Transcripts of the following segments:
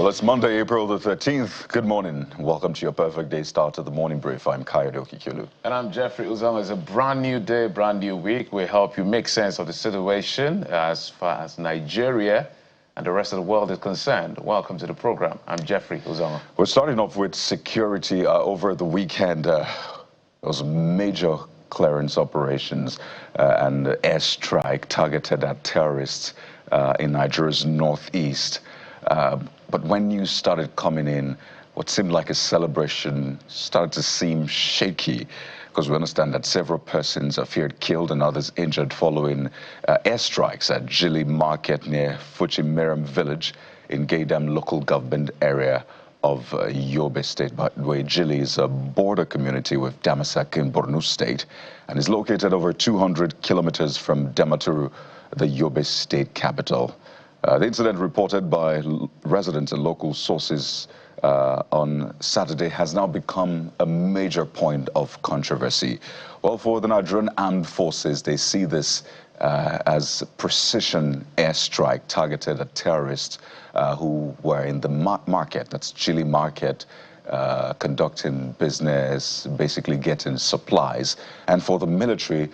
Well, it's Monday, April the 13th. Good morning. Welcome to your perfect day start of the morning brief. I'm Kayode Okikulu. And I'm Jeffrey Uzama. It's a brand new day, brand new week. We help you make sense of the situation as far as Nigeria and the rest of the world is concerned. Welcome to the program. I'm Jeffrey Uzama. We're starting off with security. Over the weekend, there was major clearance operations and airstrike targeted at terrorists in Nigeria's northeast. But when you started coming in, what seemed like a celebration started to seem shaky, because we understand that several persons are feared killed and others injured following airstrikes at Jili Market near Fuchimeram village in Gaydam local government area of Yobe state. By the way, Jili is a border community with Damasak in Borno state and is located over 200 kilometers from Damaturu, the Yobe state capital. The incident, reported by residents and local sources on Saturday, has now become a major point of controversy. Well, for the Nigerian Armed Forces, they see this as precision airstrike targeted at terrorists who were in the market, that's Jili Market, conducting business, basically getting supplies. And for the military,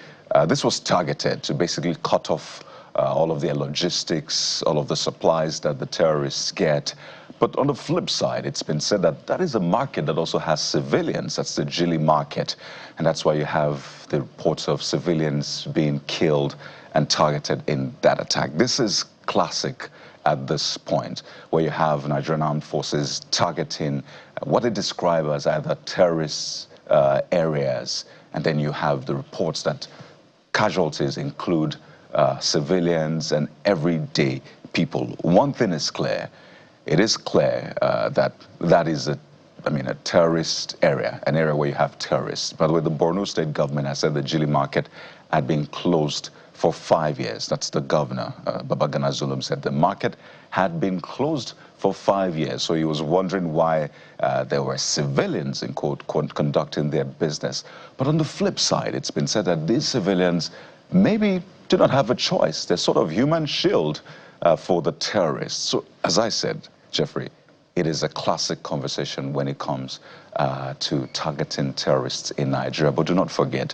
this was targeted to basically cut off all of their logistics, all of the supplies that the terrorists get. But on the flip side, it's been said that that is a market that also has civilians. That's the Jili Market. And that's why you have the reports of civilians being killed and targeted in that attack. This is classic at this point, where you have Nigerian Armed Forces targeting what they describe as either terrorist areas, and then you have the reports that casualties include civilians and everyday people. One thing is clear. It is clear that that is a terrorist area, an area where you have terrorists. By the way, the Borno state government has said the Jili Market had been closed for 5 years. That's the governor, Babagana Zulum, said the market had been closed for 5 years. So he was wondering why there were civilians, in quote, conducting their business. But on the flip side, it's been said that these civilians maybe do not have a choice. They're sort of human shield for the terrorists. So, as I said, Jeffrey, it is a classic conversation when it comes to targeting terrorists in Nigeria. But do not forget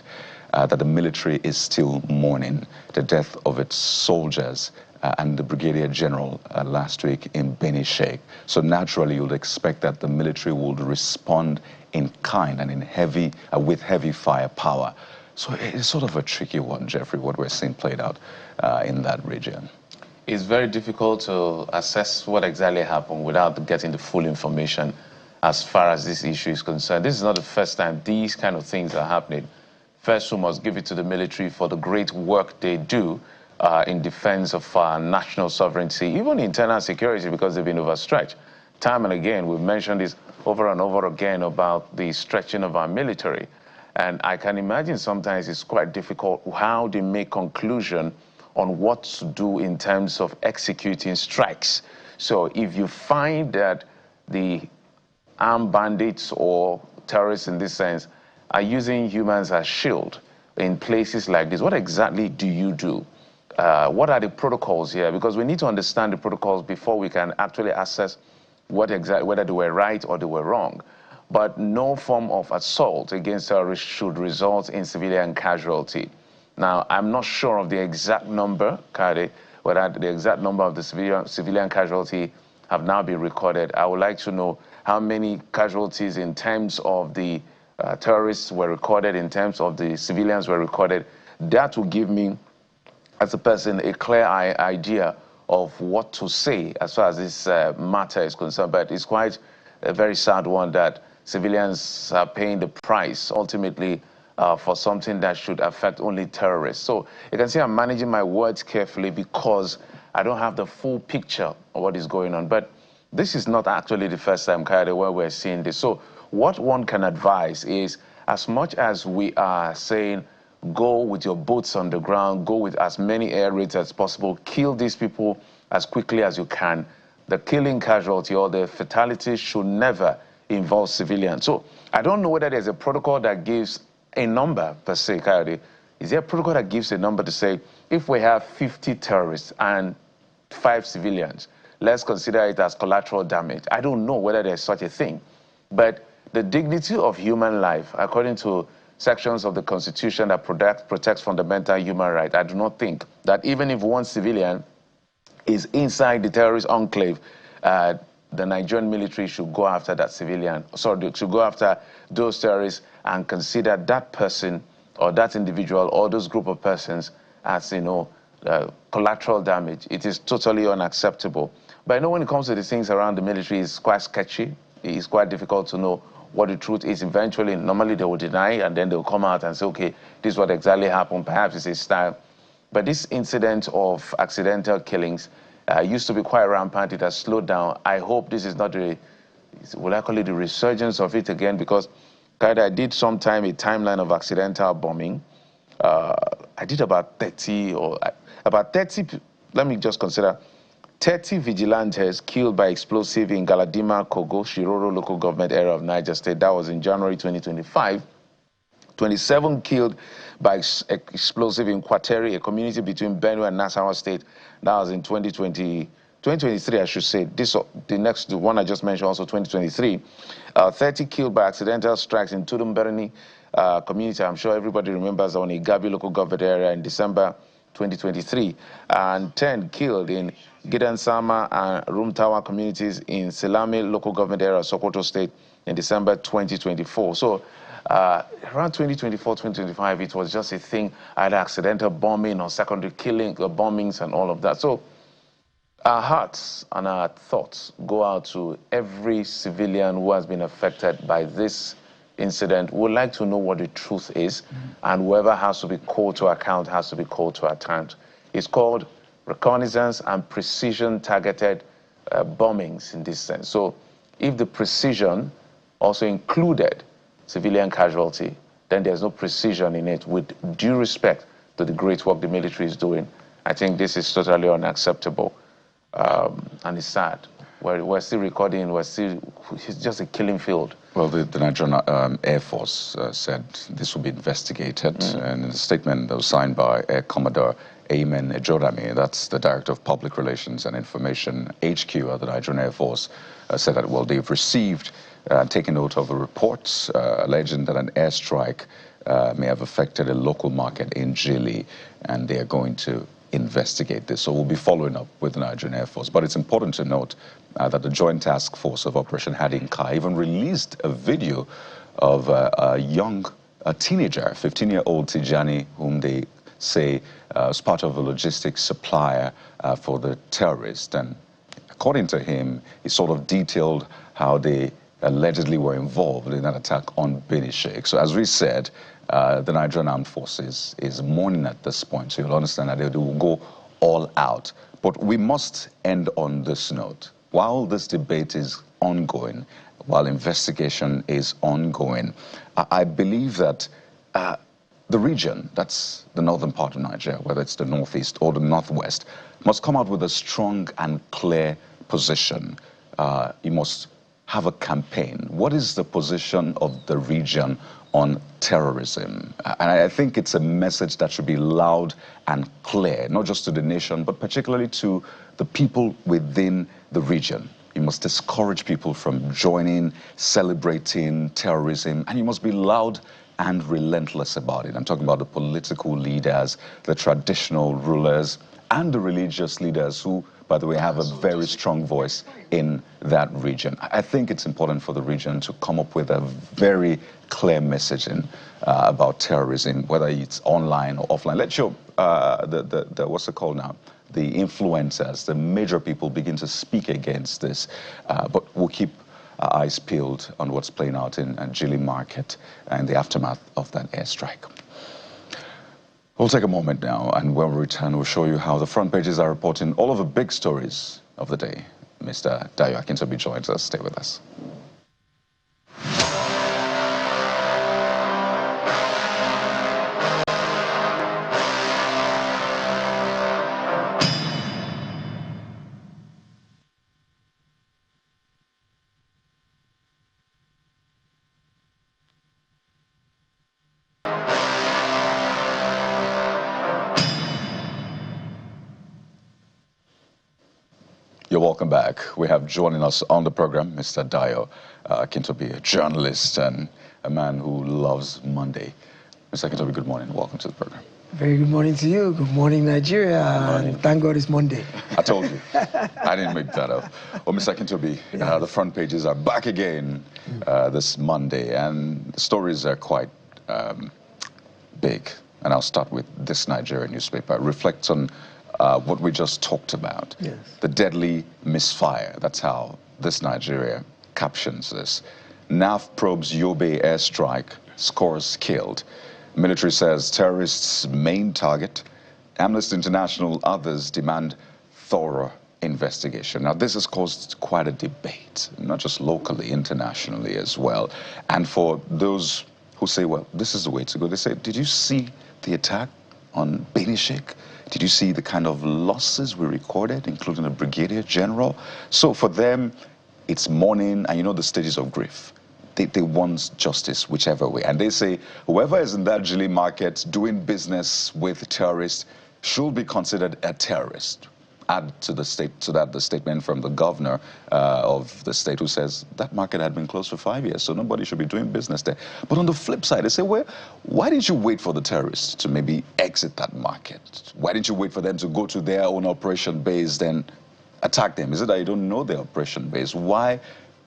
that the military is still mourning the death of its soldiers and the Brigadier General last week in Beni Sheikh. So naturally, you'd expect that the military would respond in kind and with heavy firepower. So it's sort of a tricky one, Jeffrey, what we're seeing played out in that region. It's very difficult to assess what exactly happened without getting the full information as far as this issue is concerned. This is not the first time these kind of things are happening. First, we must give it to the military for the great work they do in defense of our national sovereignty, even internal security, because they've been overstretched. Time and again, we've mentioned this over and over again about the stretching of our military. And I can imagine sometimes it's quite difficult how they make conclusion on what to do in terms of executing strikes. So if you find that the armed bandits or terrorists in this sense are using humans as shield in places like this, what exactly do you do? What are the protocols here? Because we need to understand the protocols before we can actually assess whether they were right or they were wrong. But no form of assault against terrorists should result in civilian casualty. Now, I'm not sure of the exact number, Kade, whether the exact number of the civilian casualty have now been recorded. I would like to know how many casualties in terms of the terrorists were recorded, in terms of the civilians were recorded. That will give me, as a person, a clear idea of what to say as far as this matter is concerned. But it's quite a very sad one that civilians are paying the price, ultimately, for something that should affect only terrorists. So you can see I'm managing my words carefully because I don't have the full picture of what is going on. But this is not actually the first time, Kayode, where we're seeing this. So what one can advise is, as much as we are saying, go with your boots on the ground, go with as many air raids as possible, kill these people as quickly as you can, the killing casualty or the fatalities should never involve civilians. So I don't know whether there's a protocol that gives a number per se, Kayode. Is there a protocol that gives a number to say, if we have 50 terrorists and 5 civilians, let's consider it as collateral damage. I don't know whether there's such a thing. But the dignity of human life, according to sections of the Constitution that protects fundamental human rights, I do not think that even if one civilian is inside the terrorist enclave, the Nigerian military should go after that civilian, sorry, should go after those terrorists and consider that person or that individual or those group of persons as, collateral damage. It is totally unacceptable. But I know when it comes to the things around the military, it's quite sketchy. It's quite difficult to know what the truth is. Eventually, normally they will deny, and then they'll come out and say, okay, this is what exactly happened. Perhaps it's a style. But this incident of accidental killings used to be quite rampant. It has slowed down. I hope this is not will I call it the resurgence of it again? Because I did sometime a timeline of accidental bombing. I did about 30, let me just consider, 30 vigilantes killed by explosive in Galadima, Kogo, Shiroro local government area of Niger State. That was in January 2025. 27 killed by explosive in Kwateri, a community between Benue and Nasarawa State. That was in 2023, I should say. The one I just mentioned, also 2023. 30 killed by accidental strikes in Tudumberni community. I'm sure everybody remembers on Igabi local government area in December 2023. And 10 killed in Gidansama and Rumtawa communities in Selame local government area of Sokoto State in December 2024. So around 2024, 2025, it was just a thing, either accidental bombing or secondary killing, bombings and all of that. So our hearts and our thoughts go out to every civilian who has been affected by this incident. We'd like to know what the truth is, and whoever has to be called to account has to be called to account. It's called reconnaissance and precision targeted bombings in this sense. So if the precision also included civilian casualty, then there's no precision in it. With due respect to the great work the military is doing, I think this is totally unacceptable, and it's sad. We're still recording, it's just a killing field. Well, the Nigerian Air Force said this will be investigated, and in a statement that was signed by Air Commodore Amen Ejorami, that's the Director of Public Relations and Information HQ at the Nigerian Air Force, said that, well, they've received taking note of the reports alleging that an airstrike may have affected a local market in Jili, and they are going to investigate this. So we'll be following up with the Nigerian Air Force. But it's important to note that the Joint Task Force of Operation Hadinka even released a video of a teenager, 15-year-old Tijani, whom they say was part of a logistics supplier for the terrorists. And according to him, he sort of detailed how they allegedly were involved in an attack on Beni Sheikh. So as we said, the Nigerian Armed Forces is mourning at this point. So you'll understand that they will go all out. But we must end on this note. While this debate is ongoing, while investigation is ongoing, I believe that the region, that's the northern part of Nigeria, whether it's the northeast or the northwest, must come out with a strong and clear position. You must have a campaign. What is the position of the region on terrorism? And I think it's a message that should be loud and clear, not just to the nation, but particularly to the people within the region. You must discourage people from joining, celebrating terrorism, and you must be loud and relentless about it. I'm talking about the political leaders, the traditional rulers, and the religious leaders who, by the way, have a very strong voice in that region. I think it's important for the region to come up with a very clear messaging about terrorism, whether it's online or offline. Let your, what's it called now? The influencers, the major people begin to speak against this, but we'll keep our eyes peeled on what's playing out in Jili Market and the aftermath of that airstrike. We'll take a moment now, and when we return, we'll show you how the front pages are reporting all of the big stories of the day. Mr. Dayo Akintobi joins us. Stay with us. You're welcome back. We have joining us on the program Mr. Dayo Akintobi, a journalist and a man who loves Monday. Mr. Akintobi, good morning. Welcome to the program. Very good morning to you. Good morning, Nigeria. Good morning. And thank God it's Monday. I told you. I didn't make that up. Well, Mr. Akintobi, the front pages are back again this Monday, and the stories are quite big. And I'll start with this Nigerian newspaper. It reflects on what we just talked about. Yes. The deadly misfire. That's how this Nigeria captions this. NAF probes Yobe airstrike, scores killed. Military says terrorists' main target. Amnesty International, others demand thorough investigation. Now, this has caused quite a debate, not just locally, internationally as well. And for those who say, well, this is the way to go, they say, did you see the attack on Benishek? Did you see the kind of losses we recorded, including a brigadier general? So for them, it's mourning, and you know the stages of grief. They want justice whichever way. And they say whoever is in that Jili market doing business with terrorists should be considered a terrorist. Add to the statement from the governor of the state who says that market had been closed for 5 years, so nobody should be doing business there. But on the flip side, they say, well, why didn't you wait for the terrorists to maybe exit that market? Why didn't you wait for them to go to their own operation base, then attack them? Is it that you don't know their operation base? Why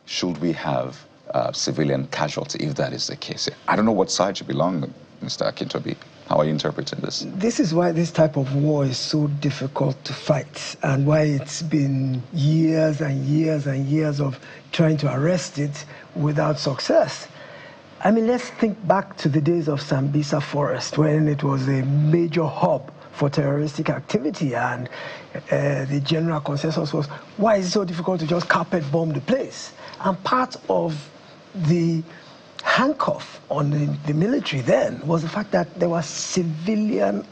should we have civilian casualty if that is the case? I don't know what side you belong, Mr. Akintobi. How are you interpreting this? This is why this type of war is so difficult to fight, and why it's been years and years and years of trying to arrest it without success. I mean, let's think back to the days of Sambisa Forest, when it was a major hub for terroristic activity, and the general consensus was, why is it so difficult to just carpet bomb the place? And part of the handcuff on the military then was the fact that there was civilian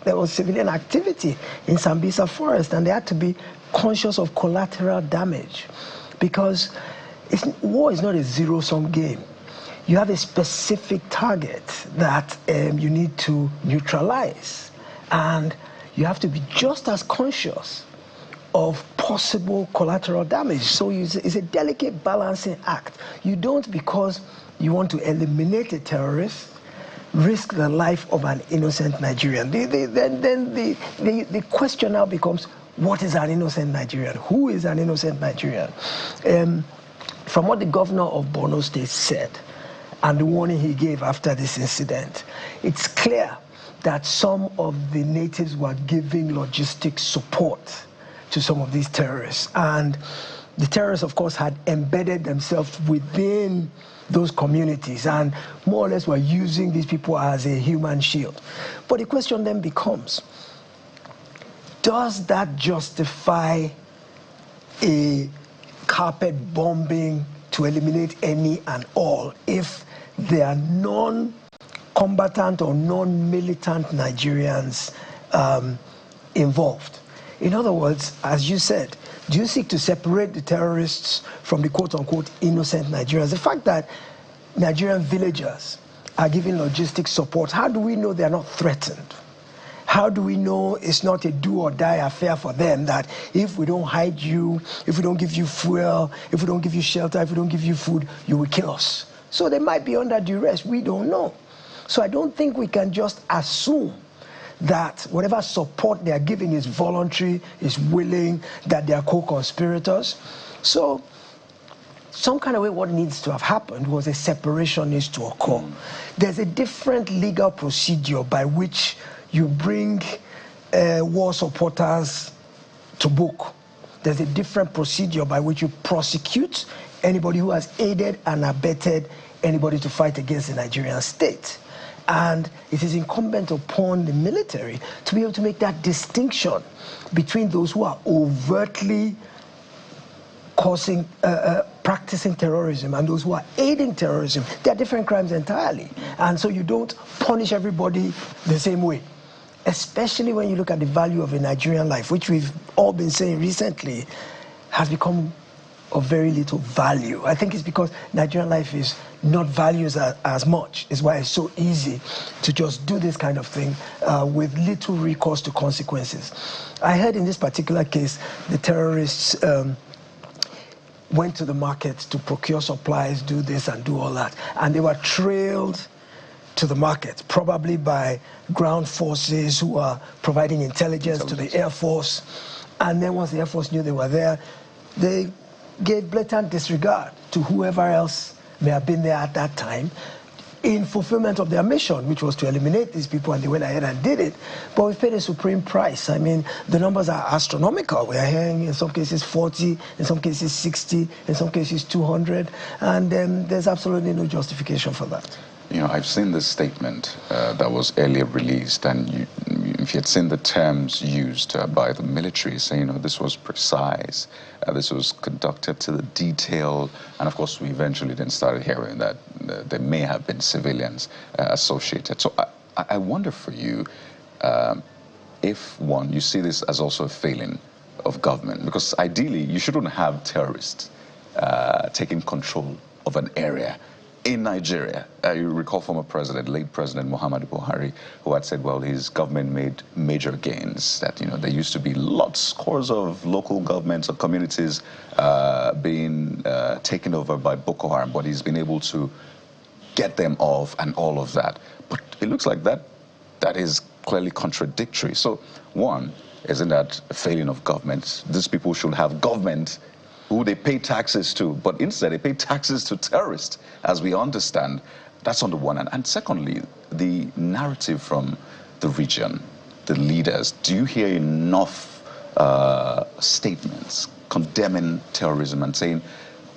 activity in Sambisa Forest, and they had to be conscious of collateral damage, because war is not a zero-sum game. You have a specific target that you need to neutralize, and you have to be just as conscious of possible collateral damage. So it's a delicate balancing act. You don't, because you want to eliminate a terrorist, risk the life of an innocent Nigerian. Then the question now becomes, what is an innocent Nigerian? Who is an innocent Nigerian? From what the governor of Borno State said, and the warning he gave after this incident, it's clear that some of the natives were giving logistic support to some of these terrorists. And the terrorists, of course, had embedded themselves within those communities and more or less were using these people as a human shield. But the question then becomes, does that justify a carpet bombing to eliminate any and all if there are non-combatant or non-militant Nigerians involved? In other words, as you said, do you seek to separate the terrorists from the quote-unquote innocent Nigerians? The fact that Nigerian villagers are giving logistic support, how do we know they're not threatened? How do we know it's not a do-or-die affair for them, that if we don't hide you, if we don't give you fuel, if we don't give you shelter, if we don't give you food, you will kill us? So they might be under duress. We don't know. So I don't think we can just assume that whatever support they are giving is voluntary, is willing, that they are co-conspirators. So some kind of way what needs to have happened was a separation needs to occur. There's a different legal procedure by which you bring war supporters to book. There's a different procedure by which you prosecute anybody who has aided and abetted anybody to fight against the Nigerian state. And it is incumbent upon the military to be able to make that distinction between those who are overtly practicing terrorism and those who are aiding terrorism. They are different crimes entirely. And so you don't punish everybody the same way, especially when you look at the value of a Nigerian life, which we've all been saying recently has become of very little value. I think it's because Nigerian life is not valued as much. It's why it's so easy to just do this kind of thing with little recourse to consequences. I heard in this particular case, the terrorists went to the market to procure supplies, do this and do all that. And they were trailed to the market, probably by ground forces who are providing intelligence to the Air Force. And then once the Air Force knew they were there, they gave blatant disregard to whoever else may have been there at that time in fulfillment of their mission, which was to eliminate these people, and they went ahead and did it. But we paid a supreme price. I mean, the numbers are astronomical. We are hearing in some cases 40, in some cases 60, in some cases 200, and there's absolutely no justification for that. You know, I've seen this statement that was earlier released, and if you had seen the terms used by the military, saying, you know, this was precise, this was conducted to the detail, and of course we eventually then started hearing that there may have been civilians associated. So I wonder for you, if one, you see this as also a failing of government, because ideally you shouldn't have terrorists taking control of an area. In Nigeria, you recall former president, late President Muhammadu Buhari, who had said, well, his government made major gains, that, you know, there used to be scores of local governments or communities being taken over by Boko Haram, but he's been able to get them off and all of that. But it looks like that is clearly contradictory. So, one, isn't that a failing of government? These people should have government who they pay taxes to, but instead they pay taxes to terrorists, as we understand. That's on the one hand. And secondly, the narrative from the region, the leaders, do you hear enough statements condemning terrorism and saying,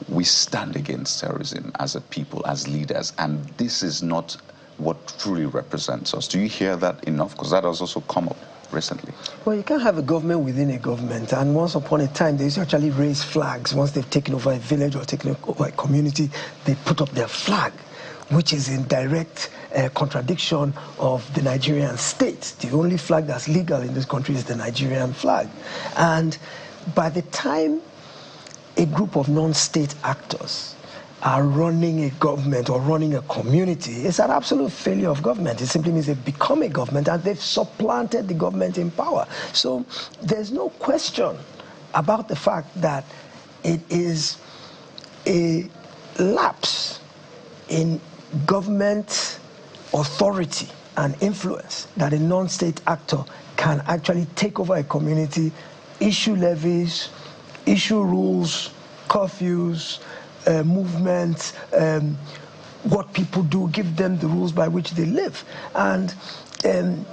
we stand against terrorism as a people, as leaders, and this is not what truly represents us? Do you hear that enough? Because that has also come up recently. Well, you can't have a government within a government, and once upon a time they used to actually raise flags. Once they've taken over a village or taken over a community, they put up their flag, which is in direct contradiction of the Nigerian state. The only flag that's legal in this country is the Nigerian flag. And by the time a group of non-state actors are running a government or running a community, it's an absolute failure of government. It simply means they've become a government and they've supplanted the government in power. So there's no question about the fact that it is a lapse in government authority and influence that a non-state actor can actually take over a community, issue levies, issue rules, curfews, movements, what people do, give them the rules by which they live. And in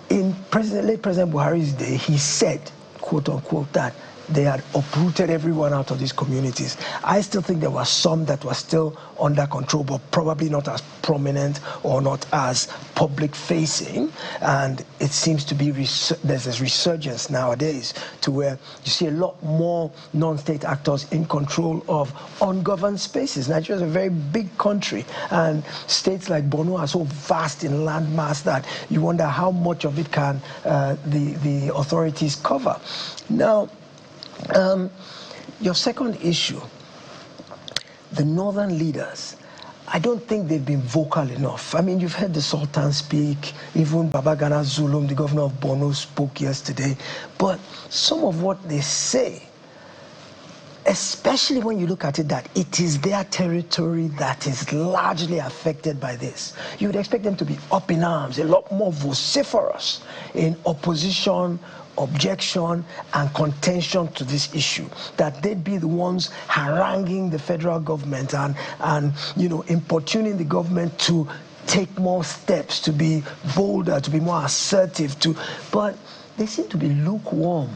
late President Buhari's day, he said, quote unquote, that they had uprooted everyone out of these communities. I still think there were some that were still under control, but probably not as prominent or not as public facing. And it seems to be there's this resurgence nowadays to where you see a lot more non-state actors in control of ungoverned spaces. Nigeria is a very big country, and states like Borno are so vast in landmass that you wonder how much of it can the authorities cover. Now, your second issue, the northern leaders, I don't think they've been vocal enough. I mean, you've heard the Sultan speak, even Babagana Zulum, the governor of Borno, spoke yesterday. But some of what they say, especially when you look at it that it is their territory that is largely affected by this, you would expect them to be up in arms, a lot more vociferous in opposition, objection and contention to this issue, that they'd be the ones haranguing the federal government and you know, importuning the government to take more steps, to be bolder, to be more assertive, but they seem to be lukewarm.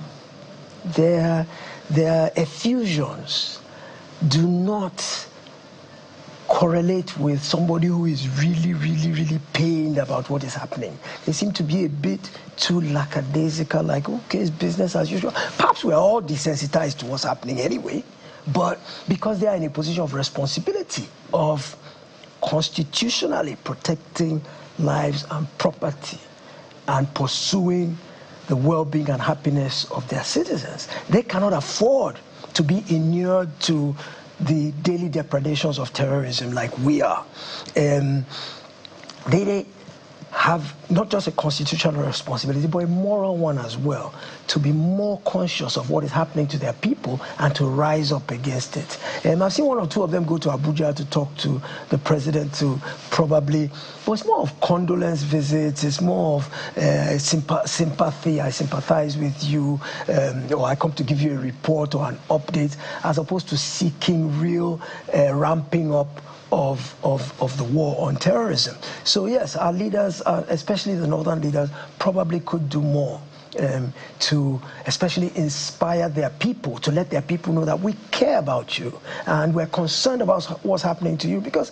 Their effusions do not correlate with somebody who is really, really, really pained about what is happening. They seem to be a bit too lackadaisical, like, okay, it's business as usual. Perhaps we're all desensitized to what's happening anyway, but because they are in a position of responsibility, of constitutionally protecting lives and property and pursuing the well-being and happiness of their citizens, they cannot afford to be inured to the daily depredations of terrorism like we are. They have not just a constitutional responsibility, but a moral one as well, to be more conscious of what is happening to their people and to rise up against it. I've seen one or two of them go to Abuja to talk to the president to probably, but it's more of condolence visits, it's more of sympathy, I sympathize with you, or I come to give you a report or an update, as opposed to seeking real ramping up of the war on terrorism. So yes, our leaders, especially the northern leaders, probably could do more to especially inspire their people, to let their people know that we care about you and we're concerned about what's happening to you, because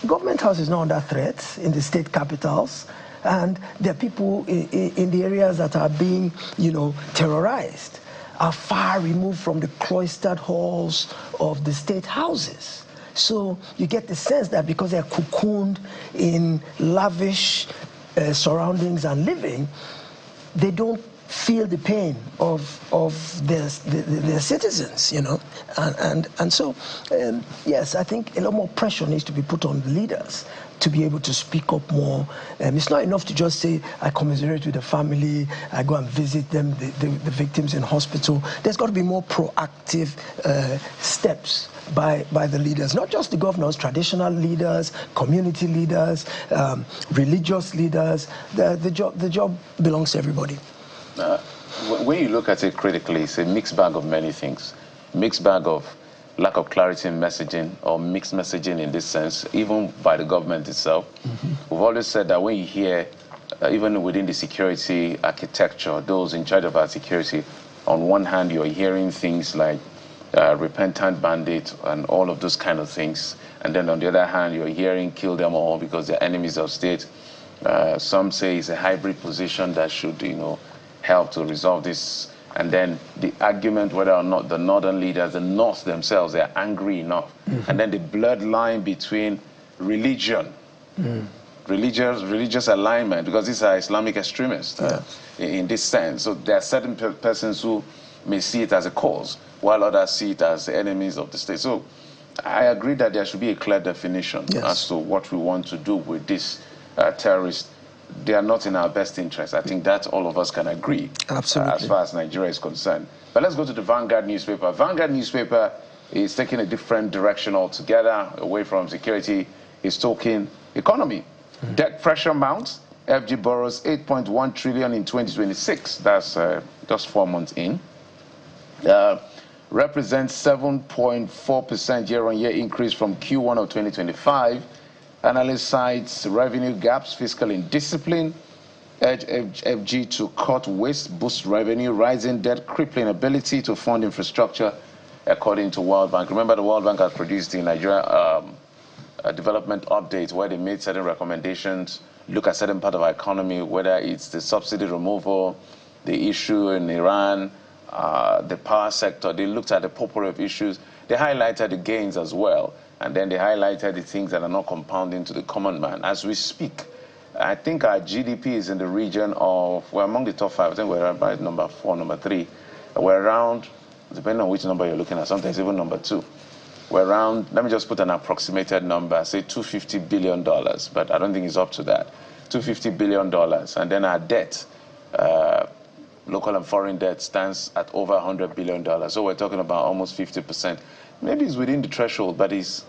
Government House is not under threat in the state capitals, and there are people in the areas that are being, terrorized, are far removed from the cloistered halls of the state houses. So you get the sense that because they're cocooned in lavish surroundings and living, they don't feel the pain of their citizens, And so, yes, I think a lot more pressure needs to be put on the leaders to be able to speak up more. It's not enough to just say, I commiserate with the family, I go and visit them, the victims in hospital. There's got to be more proactive steps by the leaders, not just the governors, traditional leaders, community leaders, religious leaders. The job belongs to everybody. When you look at it critically, it's a mixed bag of many things. Mixed bag of lack of clarity in messaging, or mixed messaging in this sense, even by the government itself. We've always said that when you hear, even within the security architecture, those in charge of our security, on one hand, you're hearing things like repentant bandit and all of those kind of things. And then on the other hand, you're hearing kill them all because they're enemies of state. Some say it's a hybrid position that should, help to resolve this. And then the argument whether or not the northern leaders, the North themselves, they're angry enough. And then the bloodline between religion, religious alignment, because these are Islamic extremists in this sense. So there are certain persons who may see it as a cause, while others see it as the enemies of the state. So I agree that there should be a clear definition as to what we want to do with these terrorists. They are not in our best interest. I think that all of us can agree. Absolutely. As far as Nigeria is concerned. But let's go to the Vanguard newspaper. Vanguard newspaper is taking a different direction altogether, away from security. It's talking economy. Debt pressure mounts. FG borrows 8.1 trillion in 2026. That's just 4 months in. Represents 7.4% year-on-year increase from Q1 of 2025. Analyst cites revenue gaps, fiscal indiscipline, urge FG to cut waste, boost revenue, rising debt, crippling ability to fund infrastructure, according to World Bank. Remember, the World Bank has produced the Nigeria a development update where they made certain recommendations, look at certain part of our economy, whether it's the subsidy removal, the issue in Iran, the power sector. They looked at the plethora of issues. They highlighted the gains as well. And then they highlighted the things that are not compounding to the common man. As we speak, I think our GDP is in the region of, we're among the top 5. I think we're about number 4, number 3. We're around, depending on which number you're looking at, sometimes even number 2. We're around, let me just put an approximated number, say $250 billion, but I don't think it's up to that. $250 billion. And then our debt, local and foreign debt, stands at over $100 billion. So we're talking about almost 50%. Maybe it's within the threshold, but it's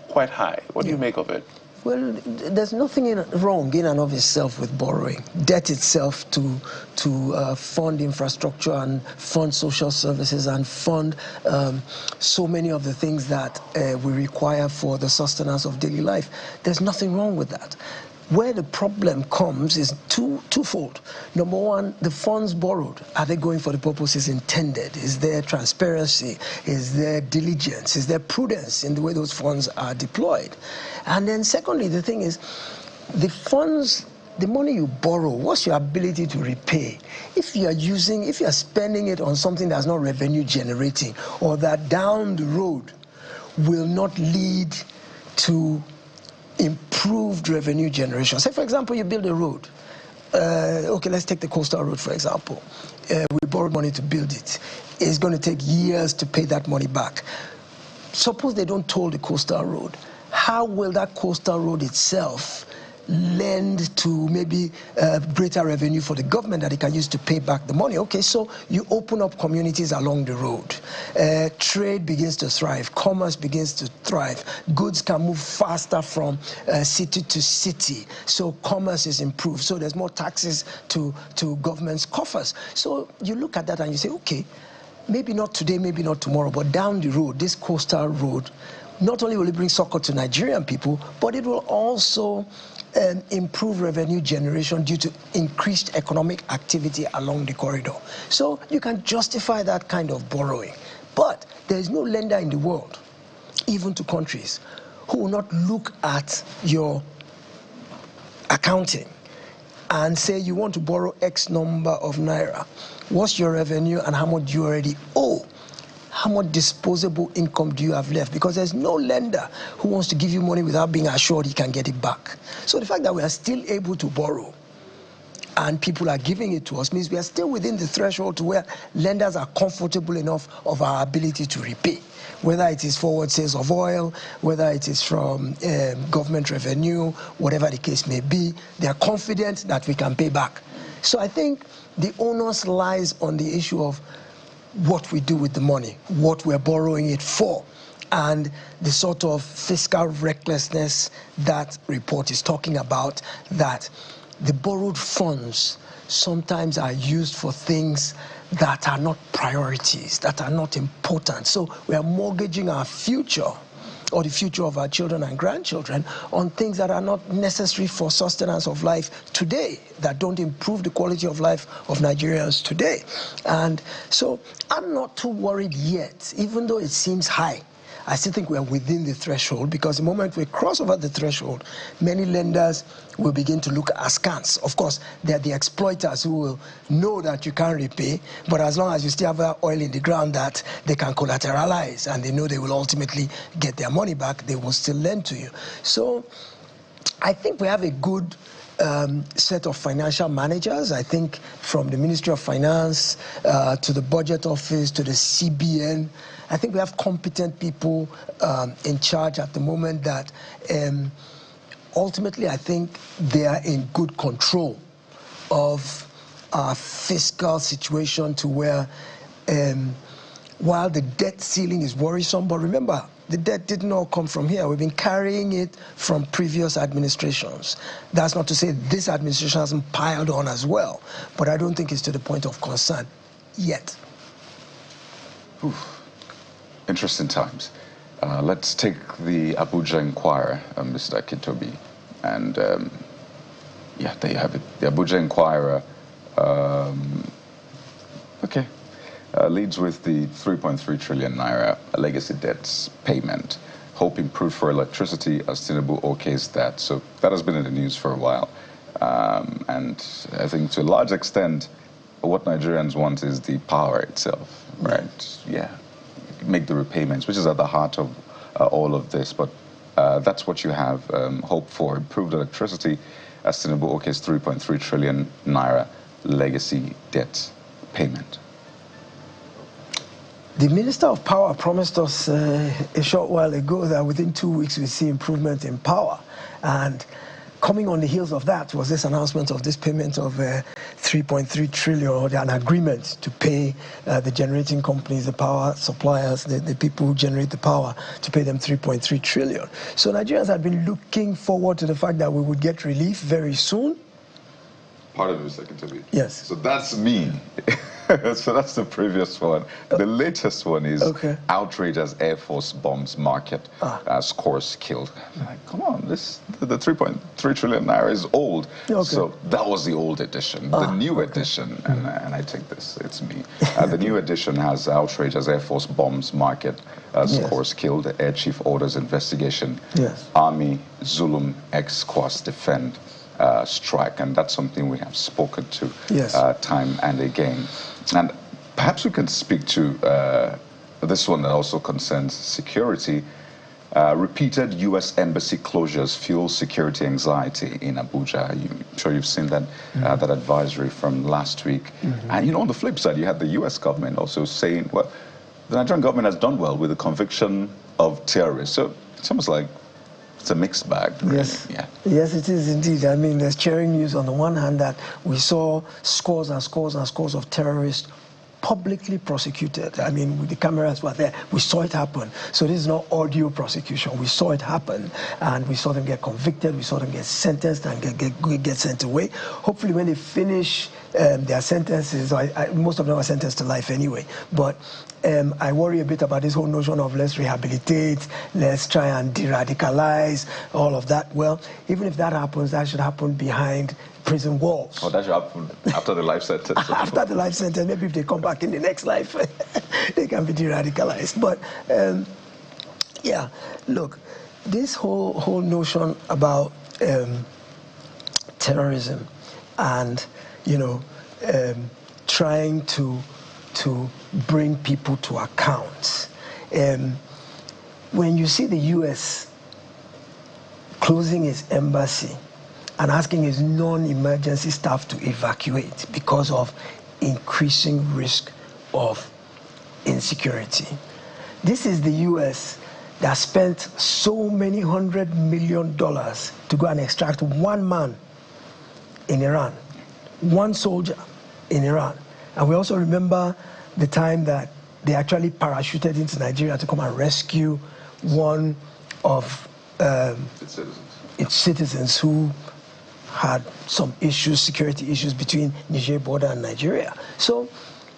quite high. What do you make of it? Well, there's nothing wrong in and of itself with borrowing. Debt itself to fund infrastructure and fund social services and fund so many of the things that we require for the sustenance of daily life. There's nothing wrong with that. Where the problem comes is twofold. Number one, the funds borrowed, are they going for the purposes intended? Is there transparency? Is there diligence? Is there prudence in the way those funds are deployed? And then secondly, the thing is, the funds, the money you borrow, what's your ability to repay? If you are spending it on something that's not revenue generating, or that down the road will not lead to improved revenue generation. Say, for example, you build a road. Okay, let's take the coastal road, for example. We borrowed money to build it. It's going to take years to pay that money back. Suppose they don't toll the coastal road. How will that coastal road itself lend to maybe greater revenue for the government that it can use to pay back the money. Okay, so you open up communities along the road. Trade begins to thrive. Commerce begins to thrive. Goods can move faster from city to city. So commerce is improved. So there's more taxes to government's coffers. So you look at that and you say, okay, maybe not today, maybe not tomorrow, but down the road, this coastal road, not only will it bring succor to Nigerian people, but it will also improve revenue generation due to increased economic activity along the corridor. So you can justify that kind of borrowing. But there is no lender in the world, even to countries, who will not look at your accounting and say you want to borrow X number of naira. What's your revenue and how much do you already owe? How much disposable income do you have left? Because there's no lender who wants to give you money without being assured he can get it back. So the fact that we are still able to borrow and people are giving it to us means we are still within the threshold to where lenders are comfortable enough of our ability to repay. Whether it is forward sales of oil, whether it is from government revenue, whatever the case may be, they are confident that we can pay back. So I think the onus lies on the issue of what we do with the money, what we're borrowing it for, and the sort of fiscal recklessness that report is talking about, that the borrowed funds sometimes are used for things that are not priorities, that are not important. So we are mortgaging our future or the future of our children and grandchildren on things that are not necessary for sustenance of life today, that don't improve the quality of life of Nigerians today. And so I'm not too worried yet, even though it seems high. I still think we are within the threshold, because the moment we cross over the threshold, many lenders will begin to look askance. Of course, they're the exploiters who will know that you can't repay, but as long as you still have oil in the ground that they can collateralize and they know they will ultimately get their money back, they will still lend to you. So I think we have a good set of financial managers. I think from the Ministry of Finance to the Budget Office to the CBN, I think we have competent people in charge at the moment that ultimately I think they are in good control of our fiscal situation, to where while the debt ceiling is worrisome, but remember, the debt didn't all come from here. We've been carrying it from previous administrations. That's not to say this administration hasn't piled on as well, but I don't think it's to the point of concern yet. Oof. Interesting times. Let's take the Abuja Inquirer, Mr. Kitobi. And yeah, there you have it. The Abuja Inquirer, okay, leads with the 3.3 trillion naira legacy debts payment. Hope improved for electricity as Tinubu okays that. So that has been in the news for a while. And I think to a large extent, what Nigerians want is the power itself, right? Yeah. Make the repayments, which is at the heart of all of this. But that's what you have. Hope for improved electricity as Tinubu okays 3.3 trillion naira legacy debt payment. The Minister of Power promised us a short while ago that within 2 weeks we'd see improvement in power. And coming on the heels of that was this announcement of this payment of 3.3 trillion, or an agreement to pay the generating companies, the power suppliers, the people who generate the power, to pay them 3.3 trillion. So Nigerians had been looking forward to the fact that we would get relief very soon. Part of it, Secretary. Yes. So that's me. So that's the previous one. The latest one is outrage as Air Force bombs market as course killed. Like, come on, the 3.3 trillion naira is old. Okay. So that was the old edition. The new edition, and I take this, it's me. The new edition has outrage as Air Force bombs market as course killed. Air Chief orders investigation. Yes. Army Zulum ex-Quas defend. Strike, and that's something we have spoken to time and again. And perhaps we can speak to this one that also concerns security. Repeated U.S. embassy closures fuel security anxiety in Abuja. I'm sure you've seen that that advisory from last week. And you know, on the flip side, you had the U.S. government also saying, well, the Nigerian government has done well with the conviction of terrorists. So it's almost like it's a mixed bag, really. Yes. Yeah. Yes, it is indeed. I mean, there's cheering news on the one hand that we saw scores and scores and scores of terrorists publicly prosecuted. I mean, the cameras were there. We saw it happen. So this is not audio prosecution. We saw it happen, and we saw them get convicted. We saw them get sentenced and get sent away. Hopefully, when they finish their sentences, most of them are sentenced to life anyway. But I worry a bit about this whole notion of let's rehabilitate, let's try and de-radicalize, all of that. Well, even if that happens, that should happen behind prison walls. Oh, that should happen after the life sentence. After the life sentence, maybe if they come back in the next life, they can be de-radicalized. But yeah, look, this whole notion about terrorism and trying to bring people to account. When you see the U.S. closing its embassy and asking its non-emergency staff to evacuate because of increasing risk of insecurity. This is the U.S. that spent so many $100 million to go and extract one man in Iran, one soldier in Iran. And we also remember the time that they actually parachuted into Nigeria to come and rescue one of its citizens who had some issues, security issues between Niger border and Nigeria. So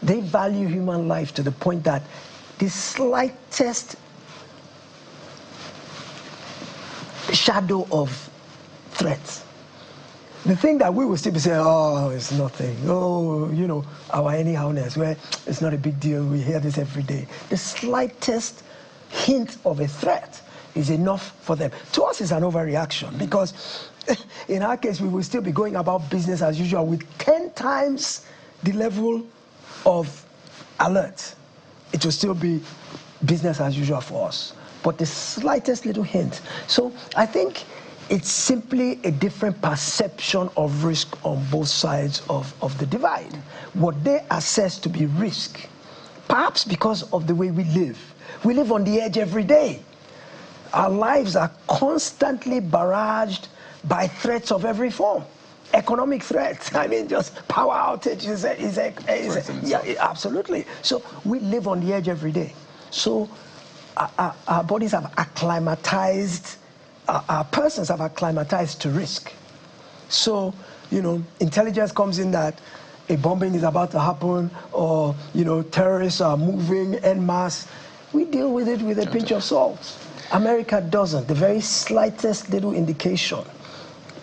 they value human life to the point that the slightest shadow of threat, the thing that we will still be saying, oh, it's nothing, oh, our anyhowness, well, it's not a big deal, we hear this every day. The slightest hint of a threat is enough for them. To us, it's an overreaction, because in our case, we will still be going about business as usual with 10 times the level of alert. It will still be business as usual for us. But the slightest little hint. So I think it's simply a different perception of risk on both sides of the divide. What they assess to be risk, perhaps because of the way we live. We live on the edge every day. Our lives are constantly barraged by threats of every form. Economic threats, I mean, just power outage yeah, absolutely. So we live on the edge every day. So our bodies have acclimatized, our persons have acclimatized to risk. So, intelligence comes in that a bombing is about to happen, or, terrorists are moving en masse. We deal with it with a pinch of salt. America doesn't. The very slightest little indication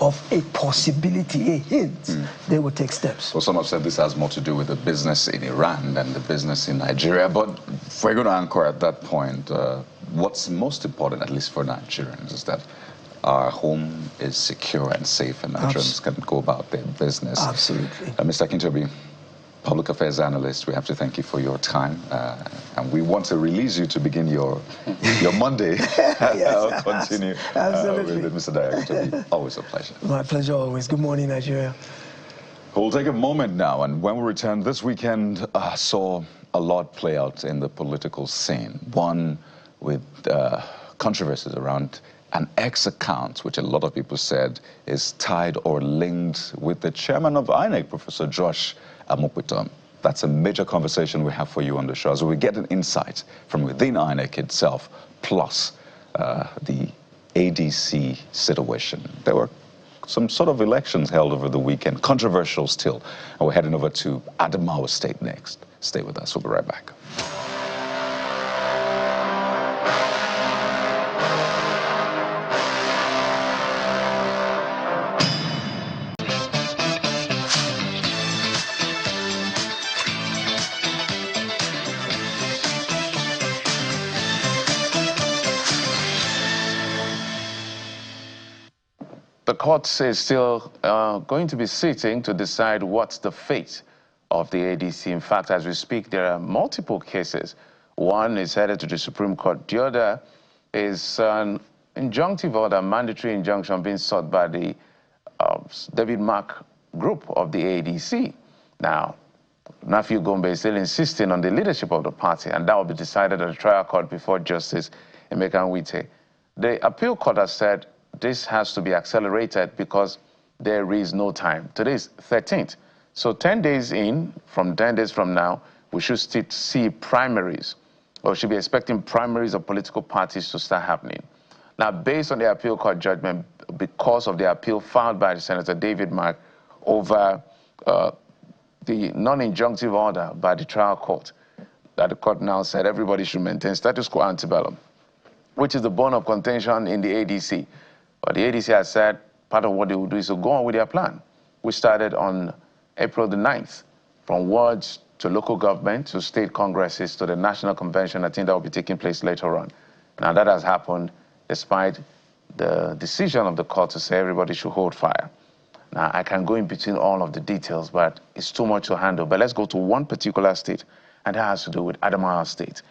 of a possibility, a hint, they will take steps. Well, some have said this has more to do with the business in Iran than the business in Nigeria. But if we're going to anchor at that point, what's most important, at least for Nigerians, is that our home is secure and safe, and Nigerians can go about their business. Absolutely. Mr. Akintobi, public affairs analyst, we have to thank you for your time, and we want to release you to begin your Monday. I'll continue with Mr. Akintobi. Always a pleasure. My pleasure always. Good morning, Nigeria. We'll take a moment now, and when we return, this weekend saw a lot play out in the political scene. One with controversies around an X account, which a lot of people said is tied or linked with the chairman of INEC, Professor Josh Amopitom. That's a major conversation we have for you on the show, so we get an insight from within INEC itself, plus the ADC situation. There were some sort of elections held over the weekend, controversial still, and we're heading over to Adamawa State next. Stay with us, we'll be right back. The court is still going to be sitting to decide what's the fate of the ADC. In fact, as we speak, there are multiple cases. One is headed to the Supreme Court. The other is an injunctive order, mandatory injunction being sought by the David Mark group of the ADC. Now, Nafiu Gombe is still insisting on the leadership of the party, and that will be decided at the trial court before Justice Emeka Nwite. The appeal court has said this has to be accelerated because there is no time. Today is 13th. So 10 days in, from 10 days from now, we should still see primaries, or should be expecting primaries of political parties to start happening. Now, based on the appeal court judgment, because of the appeal filed by Senator David Mark over the non-injunctive order by the trial court, that the court now said everybody should maintain status quo ante bellum, which is the bone of contention in the ADC. But the ADC has said part of what they will do is to go on with their plan, which started on April the 9th, from wards to local government to state congresses to the national convention. I think that will be taking place later on. Now, that has happened despite the decision of the court to say everybody should hold fire. Now, I can go in between all of the details, but it's too much to handle. But let's go to one particular state, and that has to do with Adamawa State,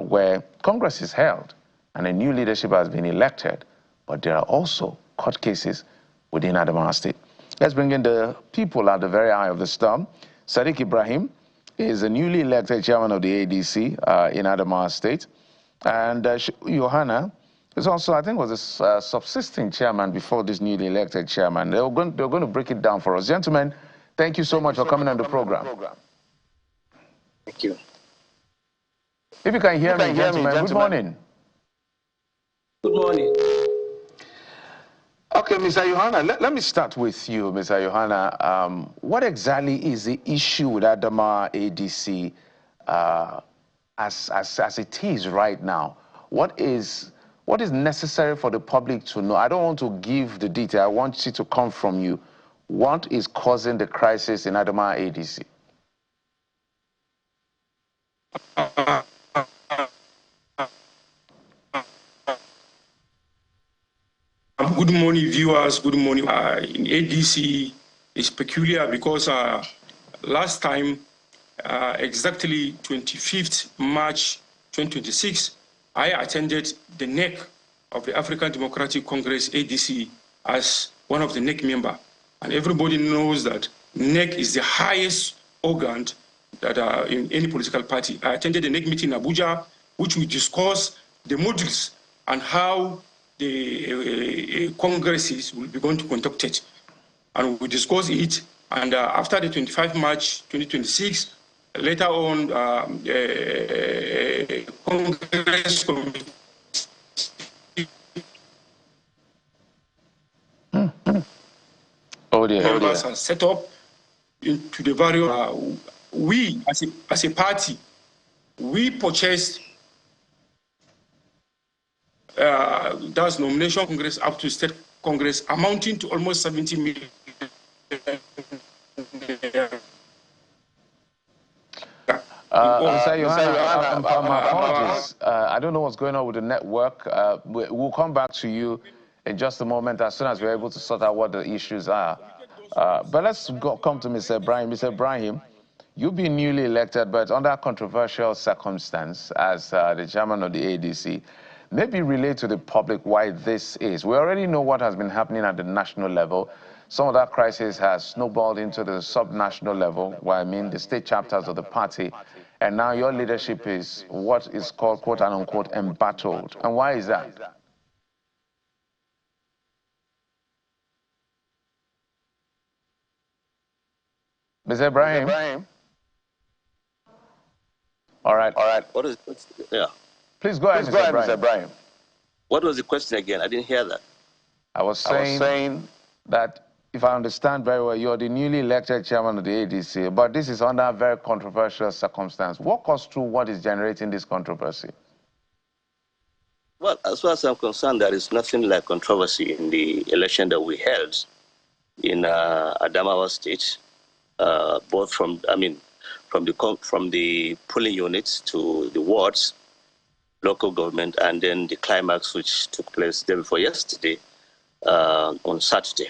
where Congress is held and a new leadership has been elected, but there are also court cases within Adamawa State. Let's bring in the people at the very eye of the storm. Sadiq Ibrahim is the newly elected chairman of the ADC in Adamawa State. And Johanna is also, I think, was a subsisting chairman before this newly elected chairman. They're going to break it down for us. Gentlemen, thank you so much for coming on the program. Thank you. If you can hear me, gentlemen, good morning. Good morning. Okay, Mr. Johanna, let me start with you, Mr. Johanna. What exactly is the issue with Adamawa ADC as it is right now? What is necessary for the public to know? I don't want to give the detail. I want it to come from you. What is causing the crisis in Adamawa ADC? Good morning, viewers. Good morning. In ADC is peculiar because last time, exactly 25th March 2026, I attended the NEC of the African Democratic Congress ADC as one of the NEC members. And everybody knows that NEC is the highest organ that in any political party. I attended the NEC meeting in Abuja, which we discussed the modules and how the congresses will be going to conduct it. And we discussed it. And after the 25 March 2026, later on, Congress committee members are set up into the various. We, as a party, we purchased that's nomination Congress up to State Congress amounting to almost 70 million. Mr. Johanna, my apologies. I don't know what's going on with the network. We'll come back to you in just a moment as soon as we're able to sort out what the issues are. But let's come to Mr. Ibrahim. Mr. Ibrahim, you've been newly elected, but under a controversial circumstance as the chairman of the ADC. Maybe relate to the public why this is. We already know what has been happening at the national level. Some of that crisis has snowballed into the sub-national level, where I mean the state chapters of the party. And now your leadership is what is called, quote unquote, embattled. And why is that? Mr. Ibrahim? All right. What is yeah? Please go ahead, Mr. Ibrahim. What was the question again? I didn't hear that. I was saying that, if I understand very well, you're the newly elected chairman of the ADC, but this is under a very controversial circumstance. Walk us through what is generating this controversy. Well, as far as I'm concerned, there is nothing like controversy in the election that we held in Adamawa State, both from the polling units to the wards, local government, and then the climax, which took place day before yesterday on Saturday,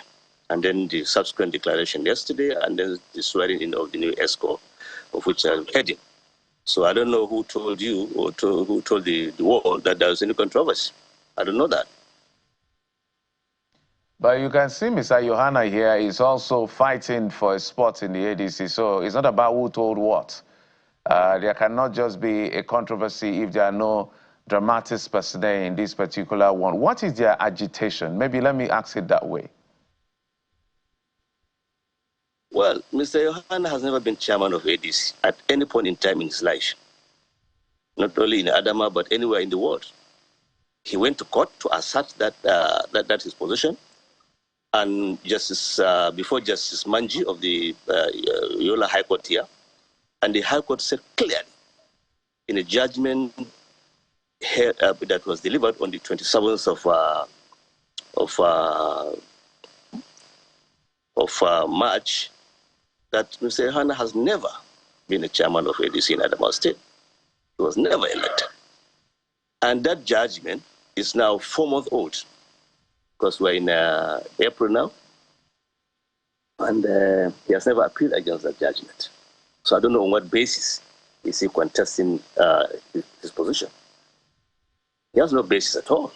and then the subsequent declaration yesterday, and then the swearing in of the new ESCO, of which I'm heading. So I don't know who told you or who told the world that there was any controversy. I don't know that. But you can see Mr. Johanna here is also fighting for a spot in the ADC, so it's not about who told what. There cannot just be a controversy if there are no dramatists personae in this particular one. What is their agitation? Maybe let me ask it that way. Well, Mr. Yohana has never been chairman of ADC at any point in time in his life. Not only in Adamawa, but anywhere in the world. He went to court to assert that his position. And before Justice Manji of the Yola High Court here, and the High Court said clearly in a judgment that was delivered on the 27th of March, that Mr. Yohana has never been a chairman of ADC in Adamawa State. He was never elected. And that judgment is now 4 months old, because we're in April now, and he has never appealed against that judgment. So I don't know on what basis is he contesting his position. He has no basis at all.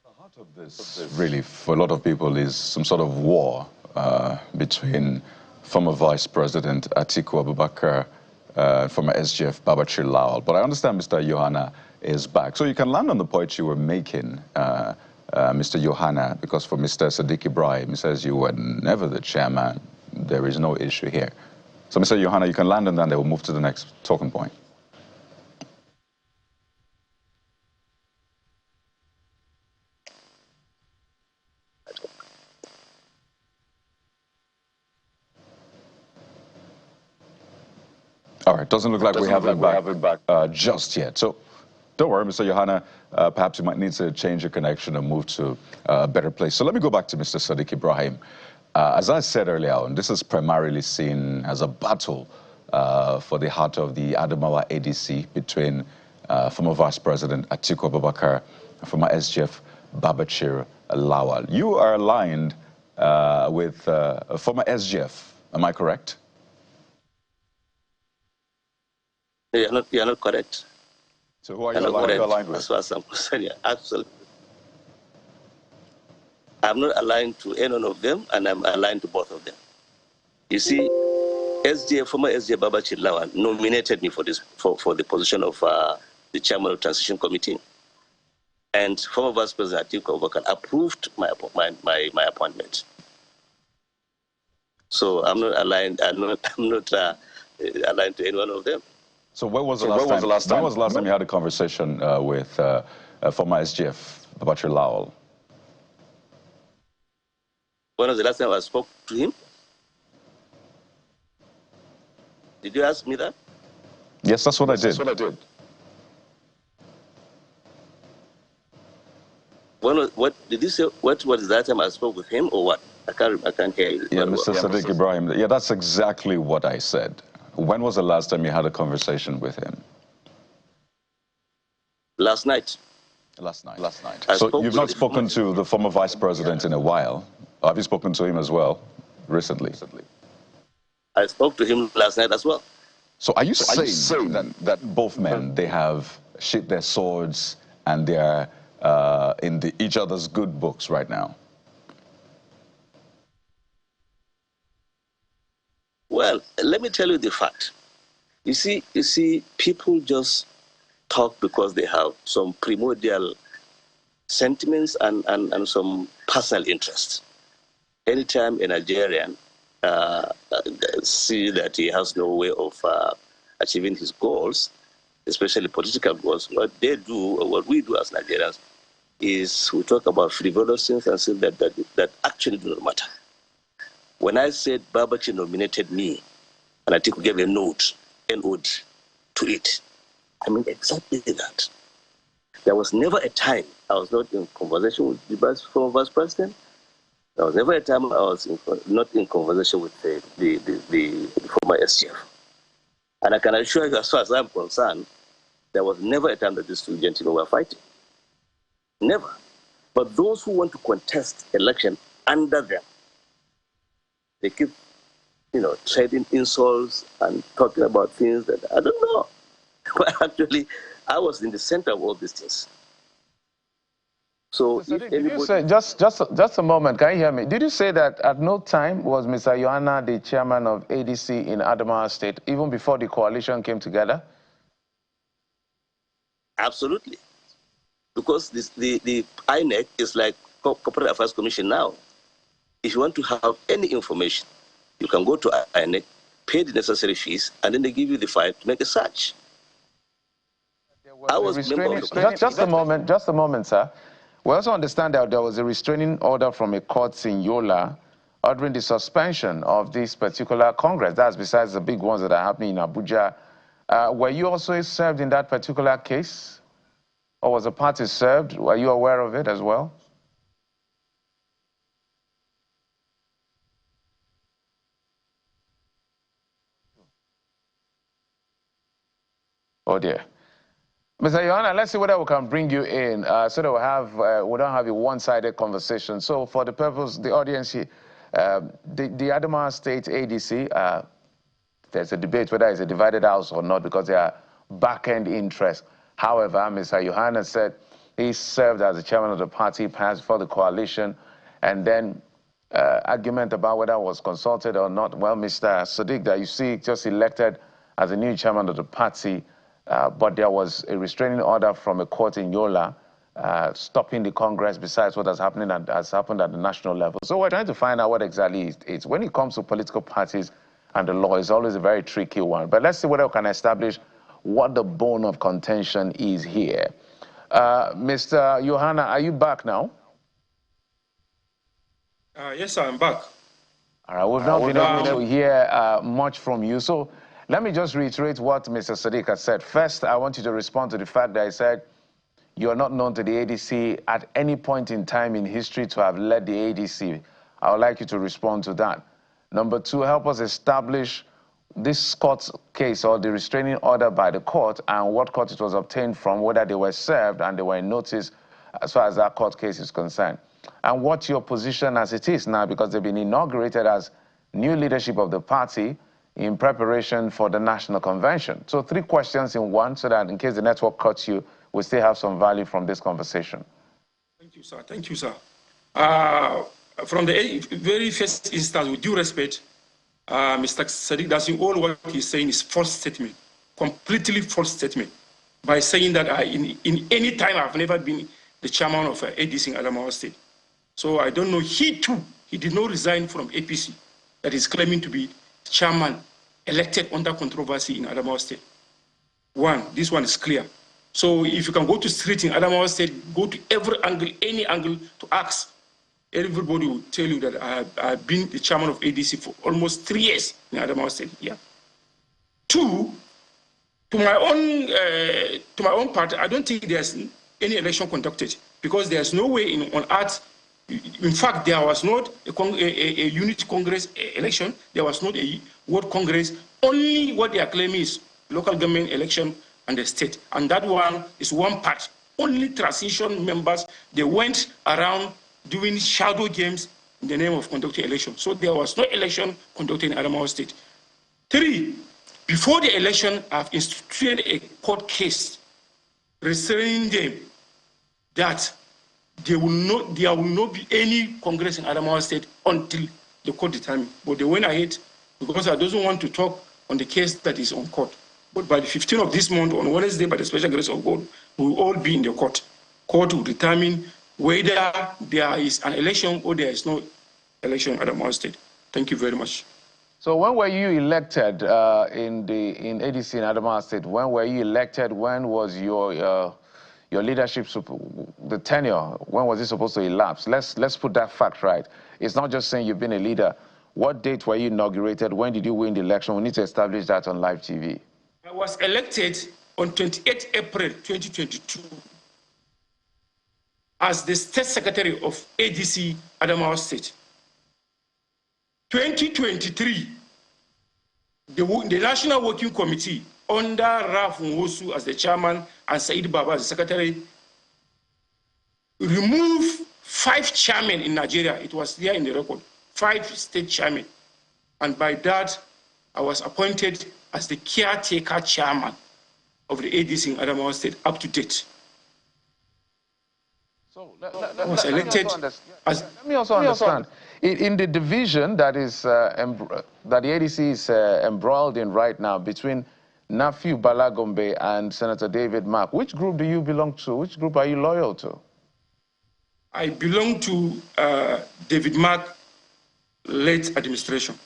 The heart of this, really, for a lot of people, is some sort of war between former Vice President Atiku Abubakar, former SGF Babachir Lawal. But I understand Mr. Yohana is back. So you can land on the point you were making, Mr. Yohana, because for Mr. Sadiq Ibrahim, he says you were never the chairman. There is no issue here. So Mr. Yohana, you can land on that, then we'll move to the next talking point. All right, doesn't look like we have it back just yet. So don't worry, Mr. Yohana, perhaps you might need to change your connection and move to a better place. So let me go back to Mr. Sadiq Ibrahim. As I said earlier on, this is primarily seen as a battle for the heart of the Adamawa ADC between former Vice President Atiku Abubakar and former SGF Babachir Lawal. You are aligned with former SGF, am I correct? You are not correct. So who are you aligned with? As far as I'm concerned, yeah, absolutely. I'm not aligned to any one of them, and I'm aligned to both of them. You see, former SGF Babachir Lawal nominated me for the position of the chairman of the transition committee, and former Vice President Atiku Abubakar approved my appointment. So I'm not aligned. I'm not aligned to any one of them. So when was the last time you had a conversation with former SGF Babachir Lawal? When was the last time I spoke to him? Did you ask me that? Yes, that's what I did. What did you say? What was the last time I spoke with him, or what? I can't hear you. Yeah, Mr. Sadiq Ibrahim. Yeah, that's exactly what I said. When was the last time you had a conversation with him? Last night. Last night. So you've not spoken to the former vice president in a while. Have you spoken to him as well recently? I spoke to him last night as well. So are you saying that both men, they have sheathed their swords and they're in each other's good books right now? Well, let me tell you the fact. You see, people just talk because they have some primordial sentiments and some personal interests. Anytime a Nigerian see that he has no way of achieving his goals, especially political goals, what they do, or what we do as Nigerians, is we talk about frivolous things and things that actually do not matter. When I said Babachir nominated me, and Atiku gave a nod to it, I mean exactly that. There was never a time I was not in conversation with the former vice president. There was never a time I was not in conversation with the former SGF. And I can assure you, as far as I'm concerned, there was never a time that these two gentlemen were fighting. Never. But those who want to contest election under them, they keep, trading insults and talking about things that I don't know. But actually, I was in the center of all these things. So, did you say, just a moment, can you hear me? Did you say that at no time was Mr. Yohana the chairman of ADC in Adamawa State, even before the coalition came together? Absolutely. Because the INEC is like Corporate Affairs Commission now. If you want to have any information, you can go to INEC, pay the necessary fees, and then they give you the file to make a search. I was just a moment, sir. We also understand that there was a restraining order from a court in Yola ordering the suspension of this particular Congress. That's besides the big ones that are happening in Abuja. Were you also served in that particular case? Or was the party served? Were you aware of it as well? Oh dear. Mr. Johanna, let's see whether we can bring you in so that we don't have a one-sided conversation. So for the purpose, the audience here, the Adamawa State ADC, there's a debate whether it's a divided house or not because there are back-end interests. However, Mr. Johanna said he served as the chairman of the party, passed for the coalition, and then argument about whether it was consulted or not. Well, Mr. Sadiq, that you see just elected as a new chairman of the party, but there was a restraining order from a court in Yola stopping the Congress besides what has happened at the national level. So we're trying to find out what exactly it is. When it comes to political parties and the law, it's always a very tricky one. But let's see whether we can establish what the bone of contention is here. Mr. Johanna, are you back now? Yes, sir, I'm back. All right, we've not been able to hear much from you. So let me just reiterate what Mr. Sadiq has said. First, I want you to respond to the fact that he said you are not known to the ADC at any point in time in history to have led the ADC. I would like you to respond to that. Number two, help us establish this court case or the restraining order by the court and what court it was obtained from, whether they were served and they were in notice as far as that court case is concerned. And what's your position as it is now, because they've been inaugurated as new leadership of the party in preparation for the national convention. So 3 questions in one, so that in case the network cuts you, we still have some value from this conversation. Thank you, sir. Thank you, sir. From the very first instance, with due respect, Mr. Sadiq Dasim, all what he's saying is false statement, completely false statement, by saying that in any time I've never been the chairman of ADC in Adamawa State. So I don't know, he too, he did not resign from APC, that is claiming to be chairman elected under controversy in Adamawa State. This one is clear. So if you can go to street in Adamawa State, go to every angle, any angle to ask, everybody will tell you that I've been the chairman of ADC for almost 3 years in Adamawa State. Yeah. 2, to my own part, I don't think there's any election conducted because there's no way on earth. In fact, there was not a unit Congress election. There was not a World Congress. Only what they are claiming is local government election and the state. And that one is one part. Only transition members, they went around doing shadow games in the name of conducting election. So there was no election conducted in Adamawa State. 3, before the election, I've instituted a court case restraining them that there will not be any Congress in Adamawa State until the court determined. But they went ahead because I don't want to talk on the case that is on court. But by the 15th of this month, on Wednesday, by the special grace of God, we will all be in the court. Court will determine whether there is an election or there is no election in Adamawa State. Thank you very much. So when were you elected in ADC in Adamawa State? When were you elected? When was your leadership, the tenure, when was it supposed to elapse? Let's put that fact right. It's not just saying you've been a leader. What date were you inaugurated? When did you win the election? We need to establish that on live TV. I was elected on 28 April 2022 as the State Secretary of ADC Adamawa State. 2023, the National Working Committee under Raf Nwosu as the chairman and Said Baba as the secretary, removed 5 chairmen in Nigeria. It was there in the record, 5 state chairmen. And by that, I was appointed as the caretaker chairman of the ADC in Adamawa State up to date. So let me also understand. In the division that is that the ADC is embroiled in right now between Nafiu Balagombe and Senator David Mark. Which group do you belong to? Which group are you loyal to? I belong to David Mark late administration.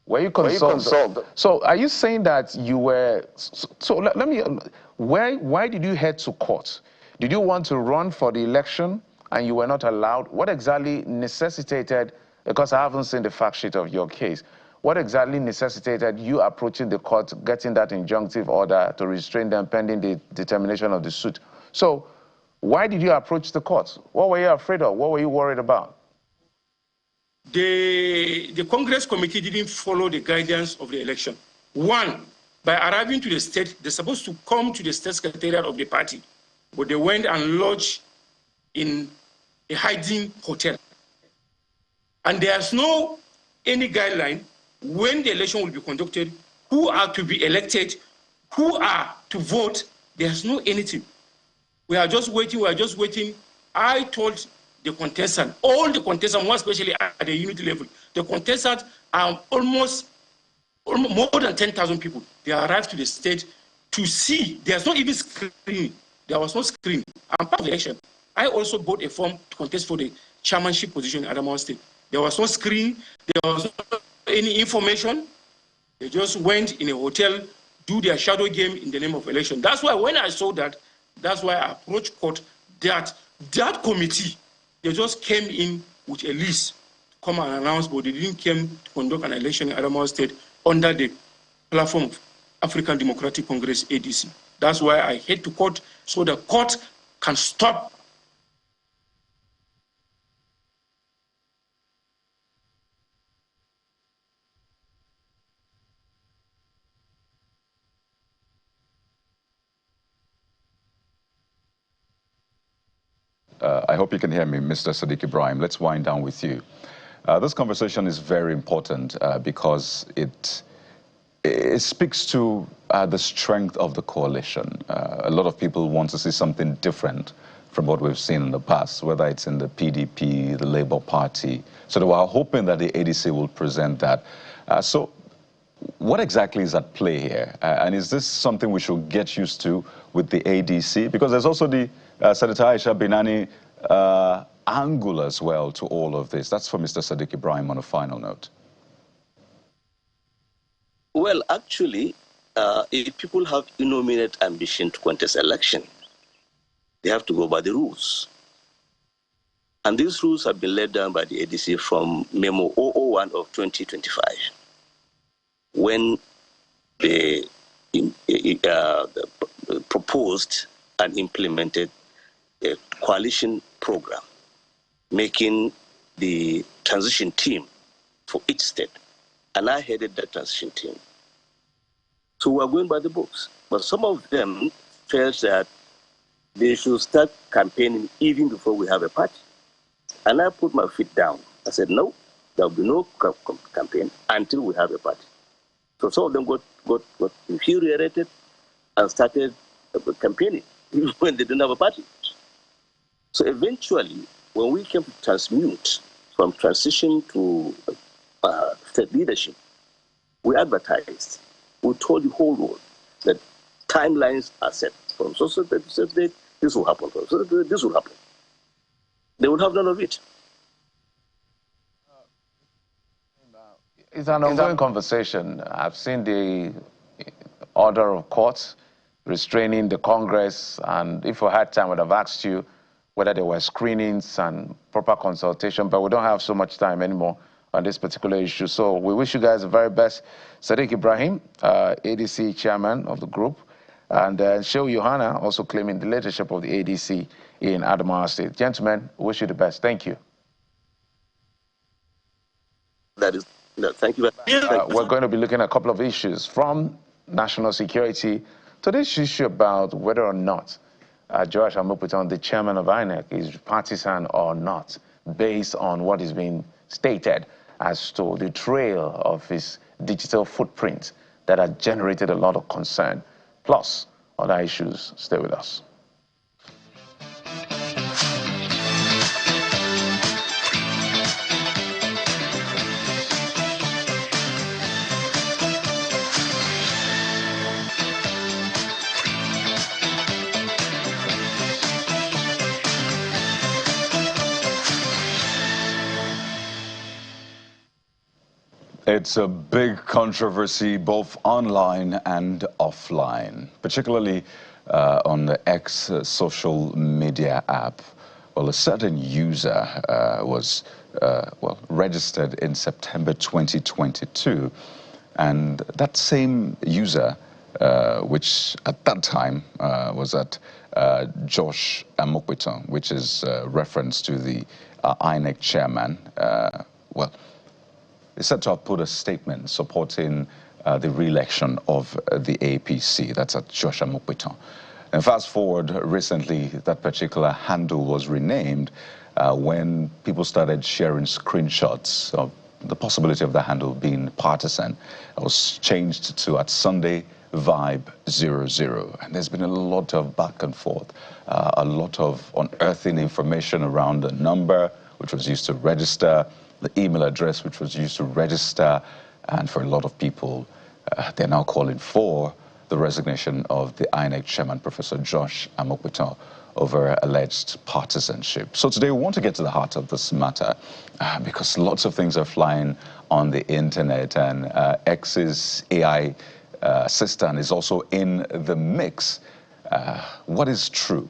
Were you consulted? So are you saying that you were, so let me, why did you head to court? Did you want to run for the election and you were not allowed? What exactly necessitated, because I haven't seen the fact sheet of your case, what exactly necessitated you approaching the court, getting that injunctive order to restrain them pending the determination of the suit? So why did you approach the court? What were you afraid of? What were you worried about? The Congress committee didn't follow the guidance of the election. One, by arriving to the state, they're supposed to come to the state secretariat of the party, but they went and lodged in a hiding hotel. And there's no any guideline when the election will be conducted, who are to be elected, who are to vote. There's no anything. We are just waiting. I told the contestant, all the contestants, more especially at the unit level, the contestants are almost more than 10,000 people. They arrived to the state to see. There's not even screening. There was no screening. I'm part of the election. I also bought a form to contest for the chairmanship position in Adamawa State. There was no screening. There was no any information. They just went in a hotel, do their shadow game in the name of election. That's why when I saw that, that's why I approached court that committee, they just came in with a list to come and announce, but they didn't come to conduct an election in Adamawa State under the platform of African Democratic Congress, ADC. That's why I head to court, so the court can stop. I hope you can hear me, Mr. Sadiq Ibrahim. Let's wind down with you. This conversation is very important because it speaks to the strength of the coalition. A lot of people want to see something different from what we've seen in the past, whether it's in the PDP, the Labour Party. So they were hoping that the ADC will present that. So what exactly is at play here? And is this something we should get used to with the ADC? Because there's also the Senator Aisha Binani angle as well to all of this. That's for Mr. Sadiq Ibrahim on a final note. Well, actually, if people have inordinate ambition to contest election, they have to go by the rules. And these rules have been laid down by the ADC from Memo 001 of 2025, when they proposed and implemented a coalition program, making the transition team for each state. And I headed that transition team. So we are going by the books. But some of them felt that they should start campaigning even before we have a party. And I put my feet down. I said, no, there will be no campaign until we have a party. So some of them got infuriated and started campaigning when they didn't have a party. So eventually, when we came to transmute from transition to state leadership, we advertised. We told the whole world that timelines are set. From so date to so date, this will happen. From so date, this will happen. They would have none of it. It's an ongoing conversation. I've seen the order of courts restraining the Congress, and if we had time, I would have asked you whether there were screenings and proper consultation, but we don't have so much time anymore on this particular issue. So we wish you guys the very best. Sadiq Ibrahim, ADC chairman of the group, and Shehu Yohana also claiming the leadership of the ADC in Adamawa State. Gentlemen, wish you the best. Thank you. Thank you very much. We're going to be looking at a couple of issues, from national security to this issue about whether or not Joash Amoputan, the chairman of INEC, is partisan or not, based on what is being stated as to the trail of his digital footprint that has generated a lot of concern, plus other issues. Stay with us. It's a big controversy both online and offline, particularly on the X social media app. Well, a certain user was registered in September 2022, and that same user, which at that time was at Josh Amokwiton, which is reference to the INEC chairman, is said to have put a statement supporting the re-election of the APC. That's at Josh Amokwiton. And fast forward, recently that particular handle was renamed when people started sharing screenshots of the possibility of the handle being partisan. It was changed to at Sunday Vibe 00. And there's been a lot of back and forth, a lot of unearthing information around the number which was used to register, the email address which was used to register, and for a lot of people, they're now calling for the resignation of the INEC chairman, Professor Josh Amokwiton, over alleged partisanship. So today we want to get to the heart of this matter because lots of things are flying on the internet, and X's AI assistant is also in the mix. What is true?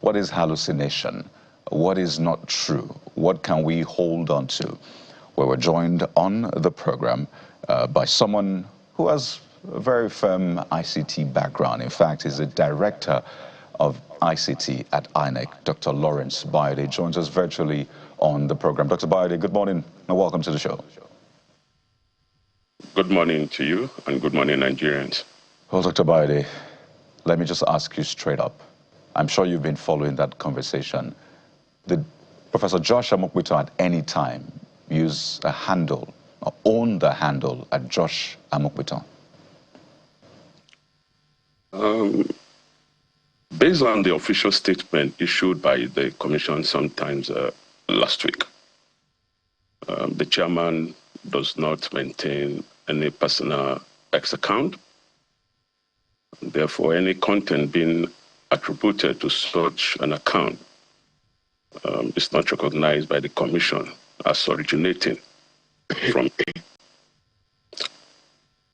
What is hallucination? What is not true? What can we hold on to? Well, we're joined on the program by someone who has a very firm ICT background. In fact, he's the director of ICT at INEC. Dr. Lawrence Bayode joins us virtually on the program. Dr. Bayode, good morning and welcome to the show. Good morning to you and good morning, Nigerians. Well, Dr. Bayode, let me just ask you straight up. I'm sure you've been following that conversation. Did Professor Josh Amokwiton at any time use a handle or own the handle at Josh Amokwiton? Based on the official statement issued by the Commission sometimes last week, the chairman does not maintain any personal X account. Therefore, any content being attributed to such an account is not recognized by the Commission as originating from it.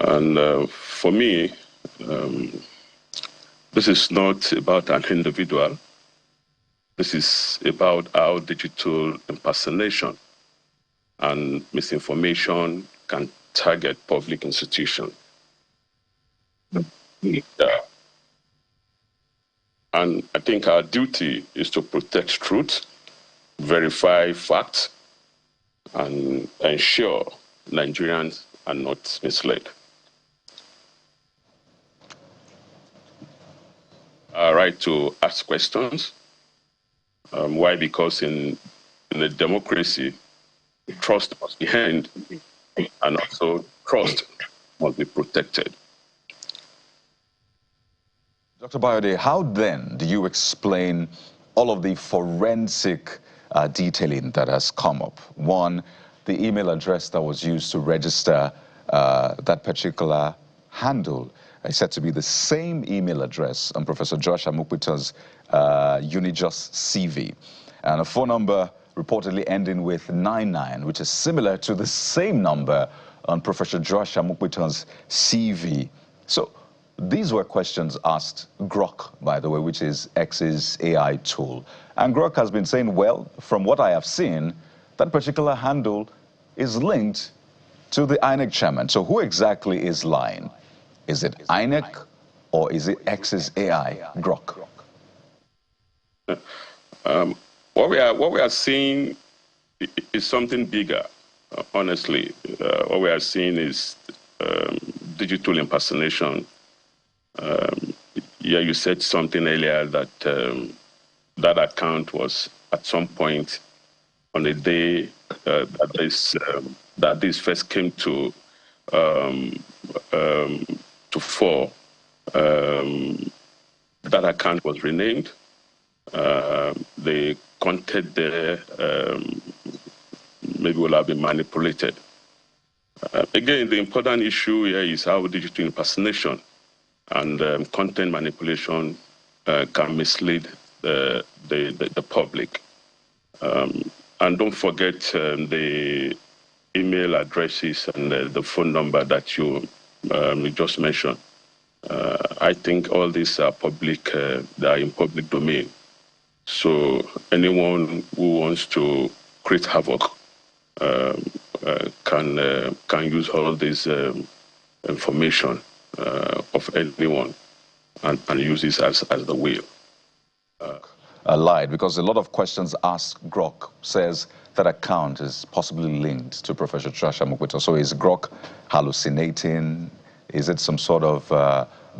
And for me, this is not about an individual. This is about how digital impersonation and misinformation can target public institutions. And I think our duty is to protect truth, verify facts, and ensure Nigerians are not misled. Our right to ask questions. Why? Because in a democracy, trust must be earned, and also trust must be protected. Dr. Bayode, how then do you explain all of the forensic detailing that has come up? One, the email address that was used to register that particular handle is said to be the same email address on Professor Josh Amokwiton's Unijust CV, and a phone number reportedly ending with 99, which is similar to the same number on Professor Josh Amokwiton's CV. So these were questions asked Grok, by the way, which is X's AI tool. And Grok has been saying, well, from what I have seen, that particular handle is linked to the INEC chairman. So who exactly is lying? Is it INEC or is it X's AI, Grok? What we are seeing is something bigger, honestly. What we are seeing is digital impersonation. Yeah, you said something earlier that that account was at some point on the day that this first came to fore. That account was renamed. The content there maybe will have been manipulated. Again, the important issue here is how digital impersonation and content manipulation can mislead the public. And don't forget the email addresses and the phone number that you just mentioned. I think all these are public, they are in public domain. So anyone who wants to create havoc can use all this information of anyone and use this as the wheel. Lied, because a lot of questions ask Grok says that account is possibly linked to Professor Trasha Mukwito. So is Grok hallucinating? Is it some sort of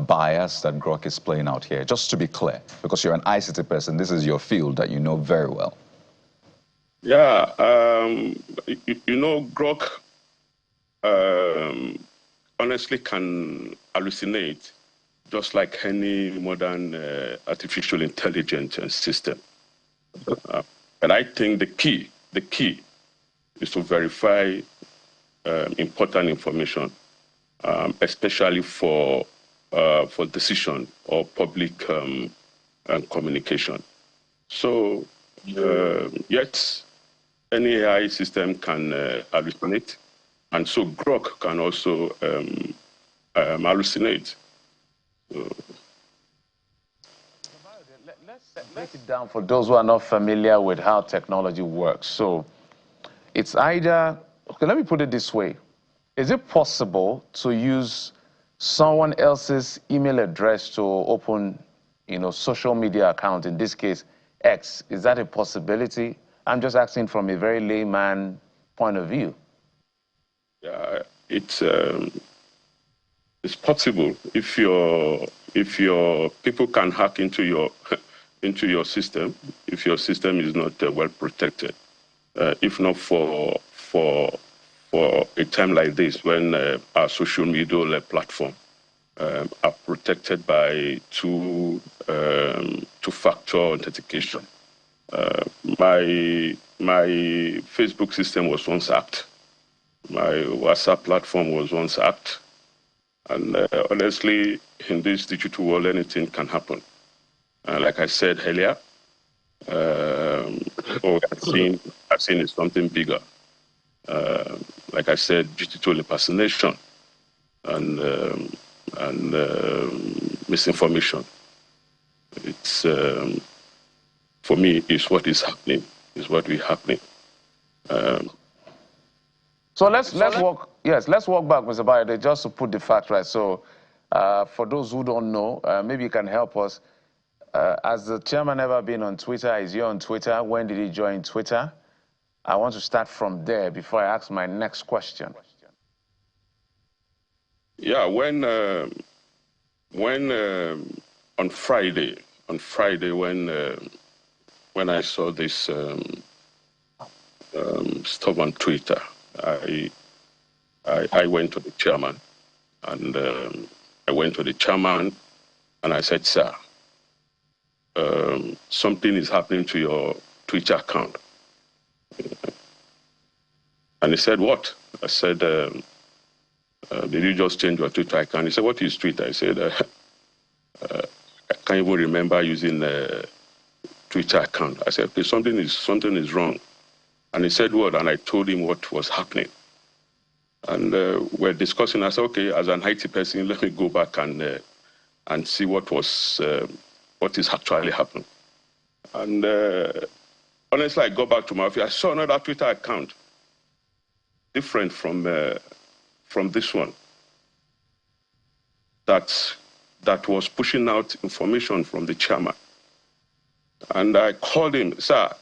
bias that Grok is playing out here? Just to be clear, because you're an ICT person, this is your field that you know very well. Yeah, you know, Grok honestly can hallucinate just like any modern artificial intelligence system. But I think the key is to verify important information, especially for decision or public communication. So yes, any AI system can hallucinate, and so Grok can also hallucinate. Let's break it down for those who are not familiar with how technology works. So it's either, okay, let me put it this way. Is it possible to use someone else's email address to open, social media account, in this case, X? Is that a possibility? I'm just asking from a very layman point of view. Yeah, it's possible if your people can hack into your system, if your system is not well protected. If not for a time like this, when our social media platform are protected by two-factor authentication. My Facebook system was once hacked. My WhatsApp platform was once hacked. And honestly, in this digital world, anything can happen. Like I said earlier, what I've seen is something bigger. Like I said, digital impersonation and misinformation. It's for me, is what is happening. Is what is happening. So let's walk. Yes, let's walk back, Mr. Bayode, just to put the fact right. So, for those who don't know, maybe you can help us. Has the chairman ever been on Twitter? Is he on Twitter? When did he join Twitter? I want to start from there before I ask my next question. Yeah, when on Friday, when I saw this stuff on Twitter, I went to the chairman, and I said, sir, something is happening to your Twitter account. And he said, what? I said, did you just change your Twitter account? He said, what is Twitter? I said, I can't even remember using a Twitter account. I said, okay, something is wrong. And he said, what? And I told him what was happening. And we're discussing. I said, okay, as an IT person, let me go back and see what is actually happening. And honestly, I got back to my office. I saw another Twitter account, different from this one, that was pushing out information from the chairman. And I called him, sir,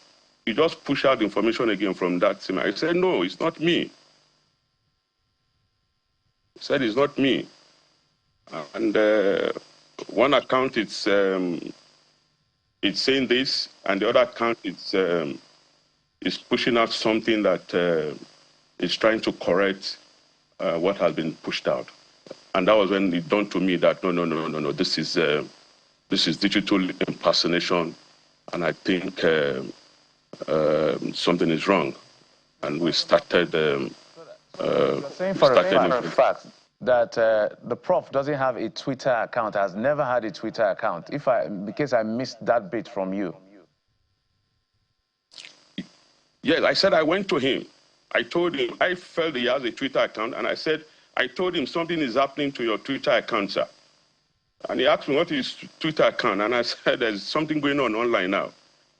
you just push out information again from that team. I said, no, it's not me. He said, it's not me. And one account, it's saying this, and the other account, is pushing out something that is trying to correct what has been pushed out. And that was when it dawned to me that no, this is digital impersonation, and I think something is wrong. And we started. You're saying for a fact that the prof doesn't have a Twitter account, has never had a Twitter account. Because I missed that bit from you. Yes, I said I went to him I told him, I felt he has a Twitter account, and I said, I told him something is happening to your Twitter account, sir. And he asked me, what is Twitter account? And I said, there's something going on online now.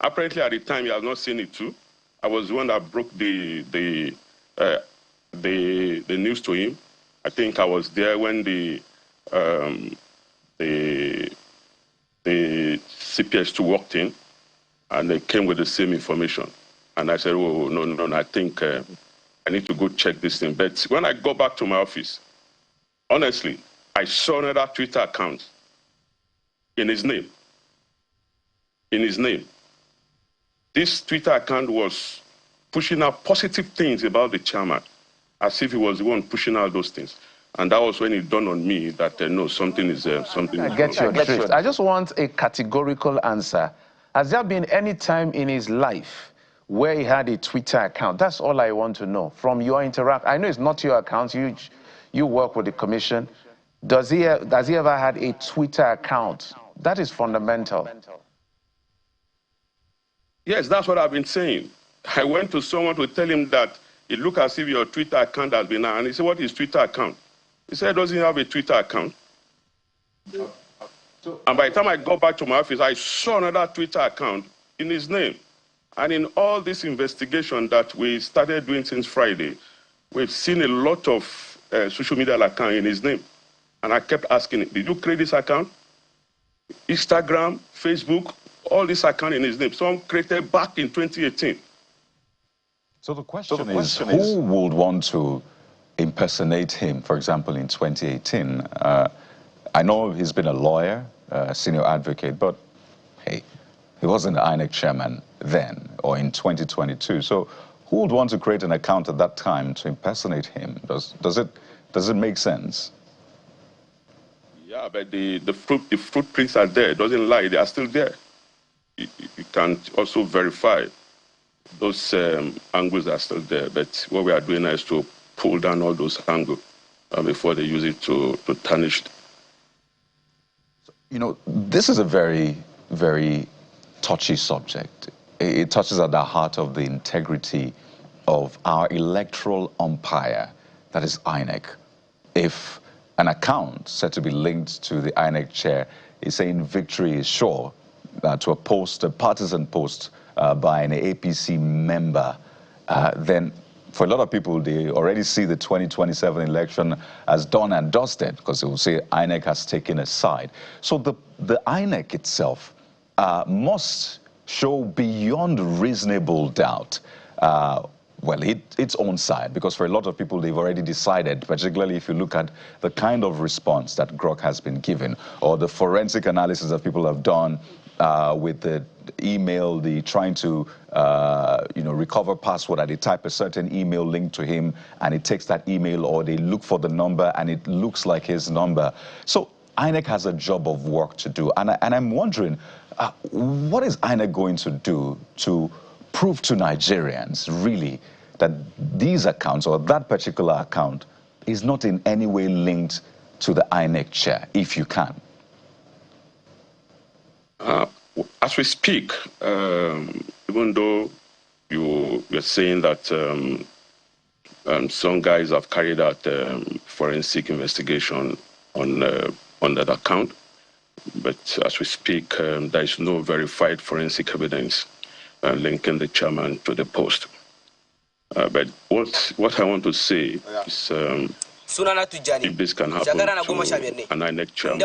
Apparently, at the time, he has not seen it too. I was the one that broke the news to him. I think I was there when the CPS2 walked in, and they came with the same information. And I said, oh, no, I think I need to go check this thing. But when I go back to my office, honestly, I saw another Twitter account in his name. This Twitter account was pushing out positive things about the chairman, as if he was the one pushing out those things. And that was when it dawned on me that, no, something is something. I get your drift. I just want a categorical answer. Has there been any time in his life where he had a Twitter account? That's all I want to know from your interaction. I know it's not your account. You work with the commission. Does he ever had a Twitter account? That is fundamental. Yes, that's what I've been saying. I went to someone to tell him that it looked as if your Twitter account has been, and he said, what is Twitter account? He said, doesn't have a Twitter account. And by the time I got back to my office, I saw another Twitter account in his name. And in all this investigation that we started doing since Friday, we've seen a lot of social media accounts in his name. And I kept asking him, did you create this account? Instagram, Facebook, all this account in his name. Some created back in 2018. So the question is, who would want to impersonate him, for example, in 2018? I know he's been a lawyer, senior advocate, but hey, he wasn't the INEC chairman then or in 2022. So who would want to create an account at that time to impersonate him? Does it make sense? Yeah, but the footprints are there. It doesn't lie. They are still there. You can also verify those angles are still there. But what we are doing now is to pull down all those angles before they use it to tarnish it. You know, this is a very, very touchy subject. It touches at the heart of the integrity of our electoral umpire, that is INEC. If an account said to be linked to the INEC chair is saying victory is sure, to a post, a partisan post by an APC member, then for a lot of people, they already see the 2027 election as done and dusted because they will say INEC has taken a side. So the INEC itself must show beyond reasonable doubt its own side, because for a lot of people, they've already decided, particularly if you look at the kind of response that Grok has been given, or the forensic analysis that people have done with the email, trying to recover password, and they type a certain email link to him, and it takes that email, or they look for the number, and it looks like his number. So INEC has a job of work to do, and I'm wondering, what is INEC going to do to prove to Nigerians, really, that these accounts or that particular account is not in any way linked to the INEC chair, if you can? As we speak, even though you're saying that some guys have carried out forensic investigation on that account, but as we speak, there is no verified forensic evidence linking the chairman to the post. But what I want to say is, if this can happen to an INEC chairman,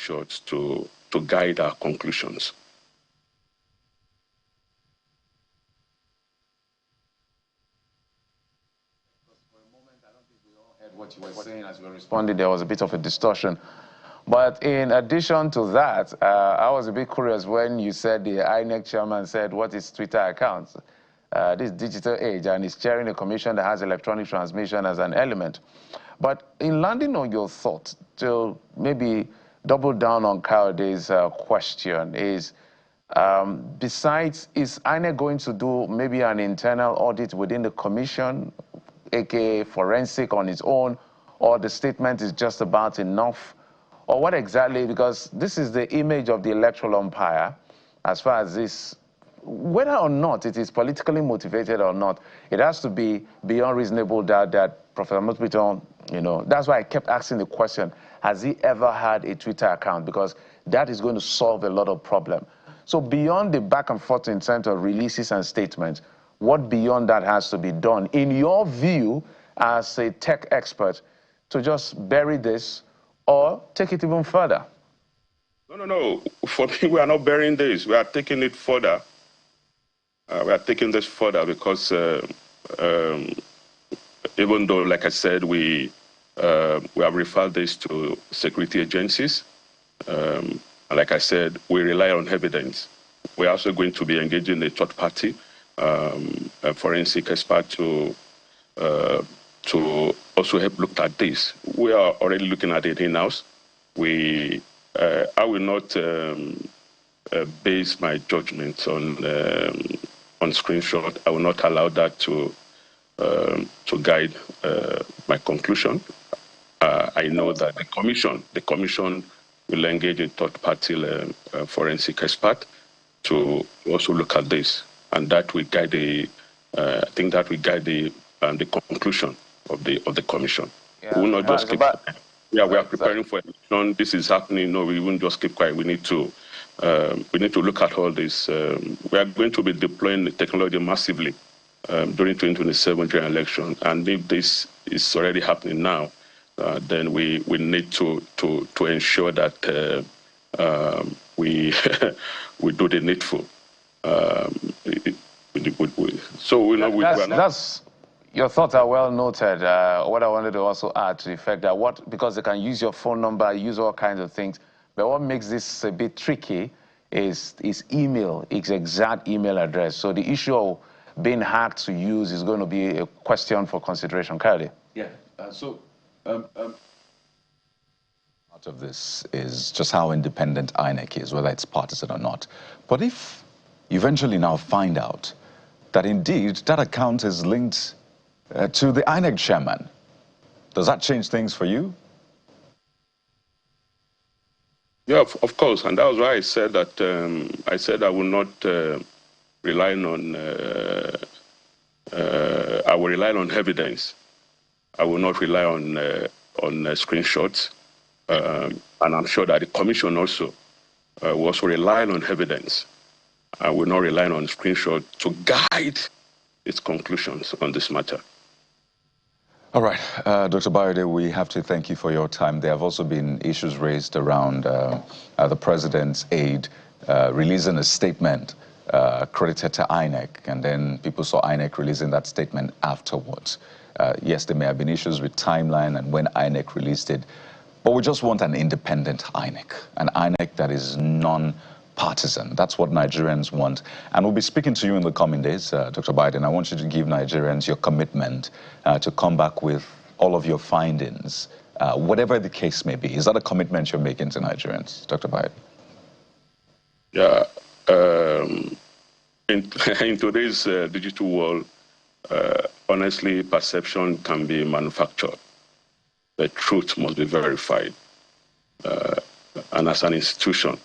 screenshots to guide our conclusions. What you were saying as you were responding, there was a bit of a distortion. But in addition to that, I was a bit curious when you said the INEC chairman said, what is Twitter accounts? This digital age, and he's chairing a commission that has electronic transmission as an element. But in landing on your thought, to maybe double down on Kaode's question, is Besides, is INEC going to do maybe an internal audit within the commission, aka forensic on its own, or the statement is just about enough? Or what exactly? Because this is the image of the electoral umpire as far as this, whether or not it is politically motivated or not, it has to be beyond reasonable doubt that Professor Muthbiton, you know, that's why I kept asking the question, has he ever had a Twitter account? Because that is going to solve a lot of problems. So beyond the back and forth in terms of releases and statements, what beyond that has to be done, in your view, as a tech expert, to just bury this or take it even further? No. For me, we are not burying this. We are taking it further. We are taking this further because even though, like I said, we have referred this to security agencies, and like I said, we rely on evidence. We're also going to be engaging a third party, a forensic expert to also help look at this. We are already looking at it in-house. I will not base my judgment on screenshot. I will not allow that to guide my conclusion. I know that the commission will engage a third-party forensic expert to also look at this, and that will guide I think that will guide the conclusion of the commission. Yeah, We will not just keep. Yeah, we are preparing for election. This is happening. No, we won't just keep quiet. We need to look at all this. We are going to be deploying the technology massively during 2027 general election, and if this is already happening now, then we need to ensure that we we do the needful. So we know that's your thoughts are well noted. What I wanted to also add to the effect that because they can use your phone number, use all kinds of things, but what makes this a bit tricky is email, its exact email address. So the issue of being hacked to use is going to be a question for consideration. Kyle? Yeah. Part of this is just how independent INEC is, whether it's partisan or not. But if you eventually now find out that indeed that account is linked to the INEC chairman, does that change things for you? Yeah, of course, and that was why I said that I will not rely on. I will rely on evidence. I will not rely on screenshots, and I'm sure that the commission also will also rely on evidence. I will not rely on screenshots to guide its conclusions on this matter. All right, Dr. Bayode, we have to thank you for your time. There have also been issues raised around the president's aide releasing a statement credited to INEC, and then people saw INEC releasing that statement afterwards. Yes, there may have been issues with timeline and when INEC released it, but we just want an independent INEC, an INEC that is non-partisan. That's what Nigerians want. And we'll be speaking to you in the coming days, Dr. Biden. I want you to give Nigerians your commitment to come back with all of your findings, whatever the case may be. Is that a commitment you're making to Nigerians, Dr. Biden? Yeah. In today's digital world, honestly, perception can be manufactured. The truth must be verified. And as an institution,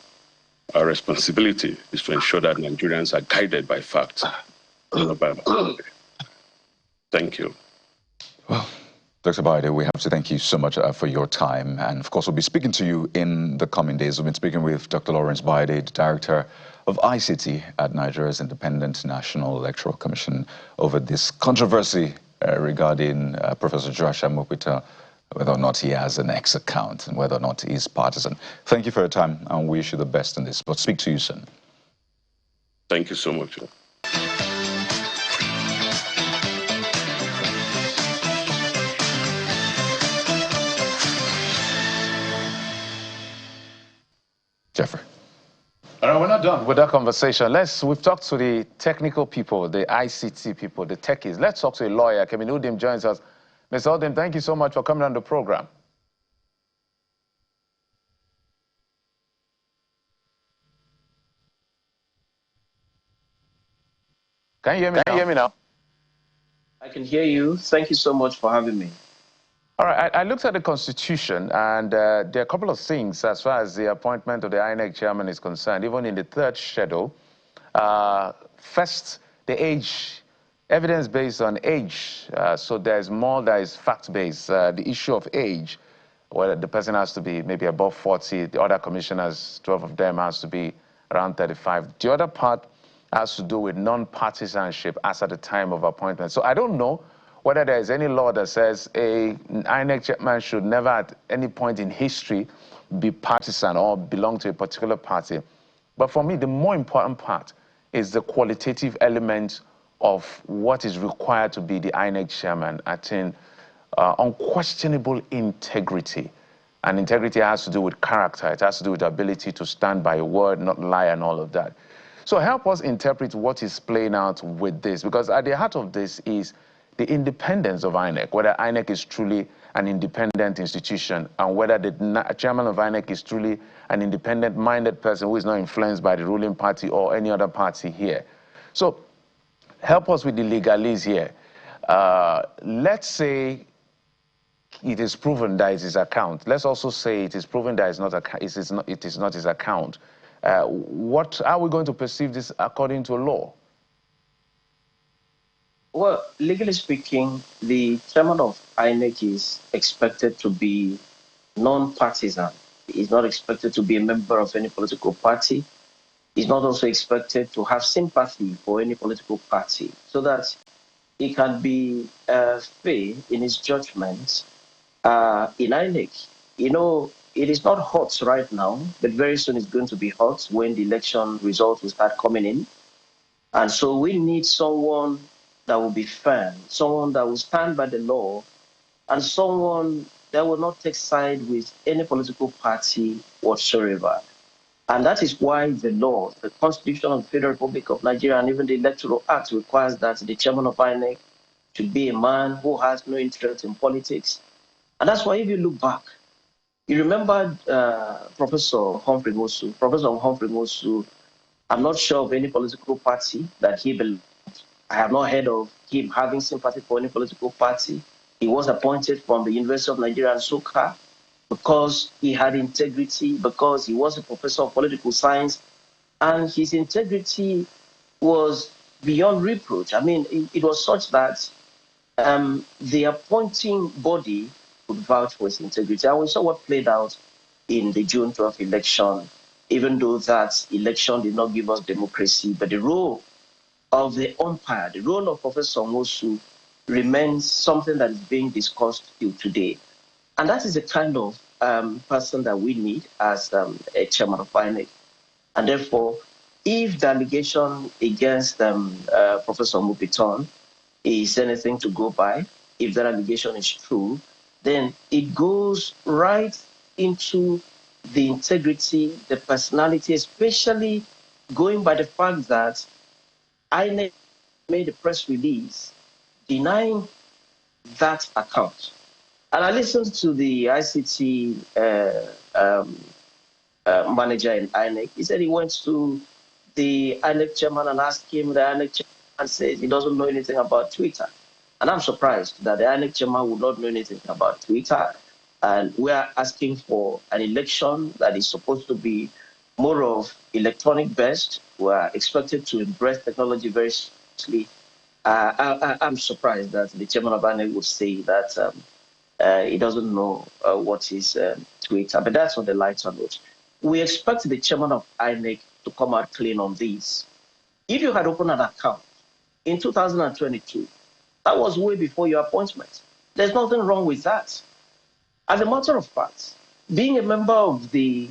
our responsibility is to ensure that Nigerians are guided by facts, not by Thank you. Well, Dr. Bayode, we have to thank you so much for your time. And of course, we'll be speaking to you in the coming days. We've been speaking with Dr. Lawrence Bayode, the Director of ICT at Nigeria's Independent National Electoral Commission, over this controversy regarding Professor Joshua Muthbiton, whether or not he has an X account and whether or not he's partisan. Thank you for your time, and we wish you the best in this. But speak to you soon. Thank you so much. Jeffrey. All right, we're not done with that conversation. We've talked to the technical people, the ICT people, the techies. Let's talk to a lawyer. Kevin Udim joins us. Mr. Udim, thank you so much for coming on the program. Can you hear me now? I can hear you. Thank you so much for having me. All right, I looked at the Constitution, and there are a couple of things as far as the appointment of the INEC chairman is concerned, even in the third schedule. First, the age, evidence based on age. So there's more that is fact-based. The issue of age, whether the person has to be maybe above 40, the other commissioners, 12 of them, has to be around 35. The other part has to do with non-partisanship as at the time of appointment. So I don't know whether there is any law that says a INEC chairman should never at any point in history be partisan or belong to a particular party. But for me, the more important part is the qualitative element of what is required to be the INEC chairman. I think unquestionable integrity. And integrity has to do with character. It has to do with the ability to stand by a word, not lie, and all of that. So help us interpret what is playing out with this, because at the heart of this is the independence of INEC, whether INEC is truly an independent institution, and whether the chairman of INEC is truly an independent-minded person who is not influenced by the ruling party or any other party here. So help us with the legalese here. Let's say it is proven that it is his account. Let's also say it is proven that it is not his account. What are we going to perceive this according to law? Well, legally speaking, the chairman of INEC is expected to be non-partisan. He's not expected to be a member of any political party. He's not also expected to have sympathy for any political party, so that he can be fair in his judgment in INEC. You know, it is not hot right now, but very soon it's going to be hot when the election results will start coming in. And so we need someone that will be firm, someone that will stand by the law, and someone that will not take side with any political party whatsoever. And that is why the law, the Constitution of the Federal Republic of Nigeria, and even the Electoral Act requires that the chairman of INEC should be a man who has no interest in politics. And that's why if you look back, you remember Professor Humphrey Mosu. Professor Humphrey Mosu, I'm not sure of any political party that he belonged. I have not heard of him having sympathy for any political party. He was appointed from the University of Nigeria, Nsukka, because he had integrity, because he was a professor of political science, and his integrity was beyond reproach. I mean, it was such that the appointing body could vouch for his integrity. And we saw what played out in the June 12th election, even though that election did not give us democracy, but the role of the umpire, the role of Professor Mosu remains something that is being discussed till today. And that is the kind of person that we need as a chairman of INEC. And therefore, if the allegation against Professor Mupiton is anything to go by, if that allegation is true, then it goes right into the integrity, the personality, especially going by the fact that INEC made a press release denying that account. And I listened to the ICT manager in INEC. He said he went to the INEC chairman and asked him, the INEC chairman says he doesn't know anything about Twitter. And I'm surprised that the INEC chairman would not know anything about Twitter. And we are asking for an election that is supposed to be more of electronic based. We are expected to embrace technology very seriously. I'm surprised that the chairman of INEC would say that he doesn't know what is Twitter, but that's on the lighter note. We expect the chairman of INEC to come out clean on this. If you had opened an account in 2022, that was way before your appointment. There's nothing wrong with that. As a matter of fact, being a member of the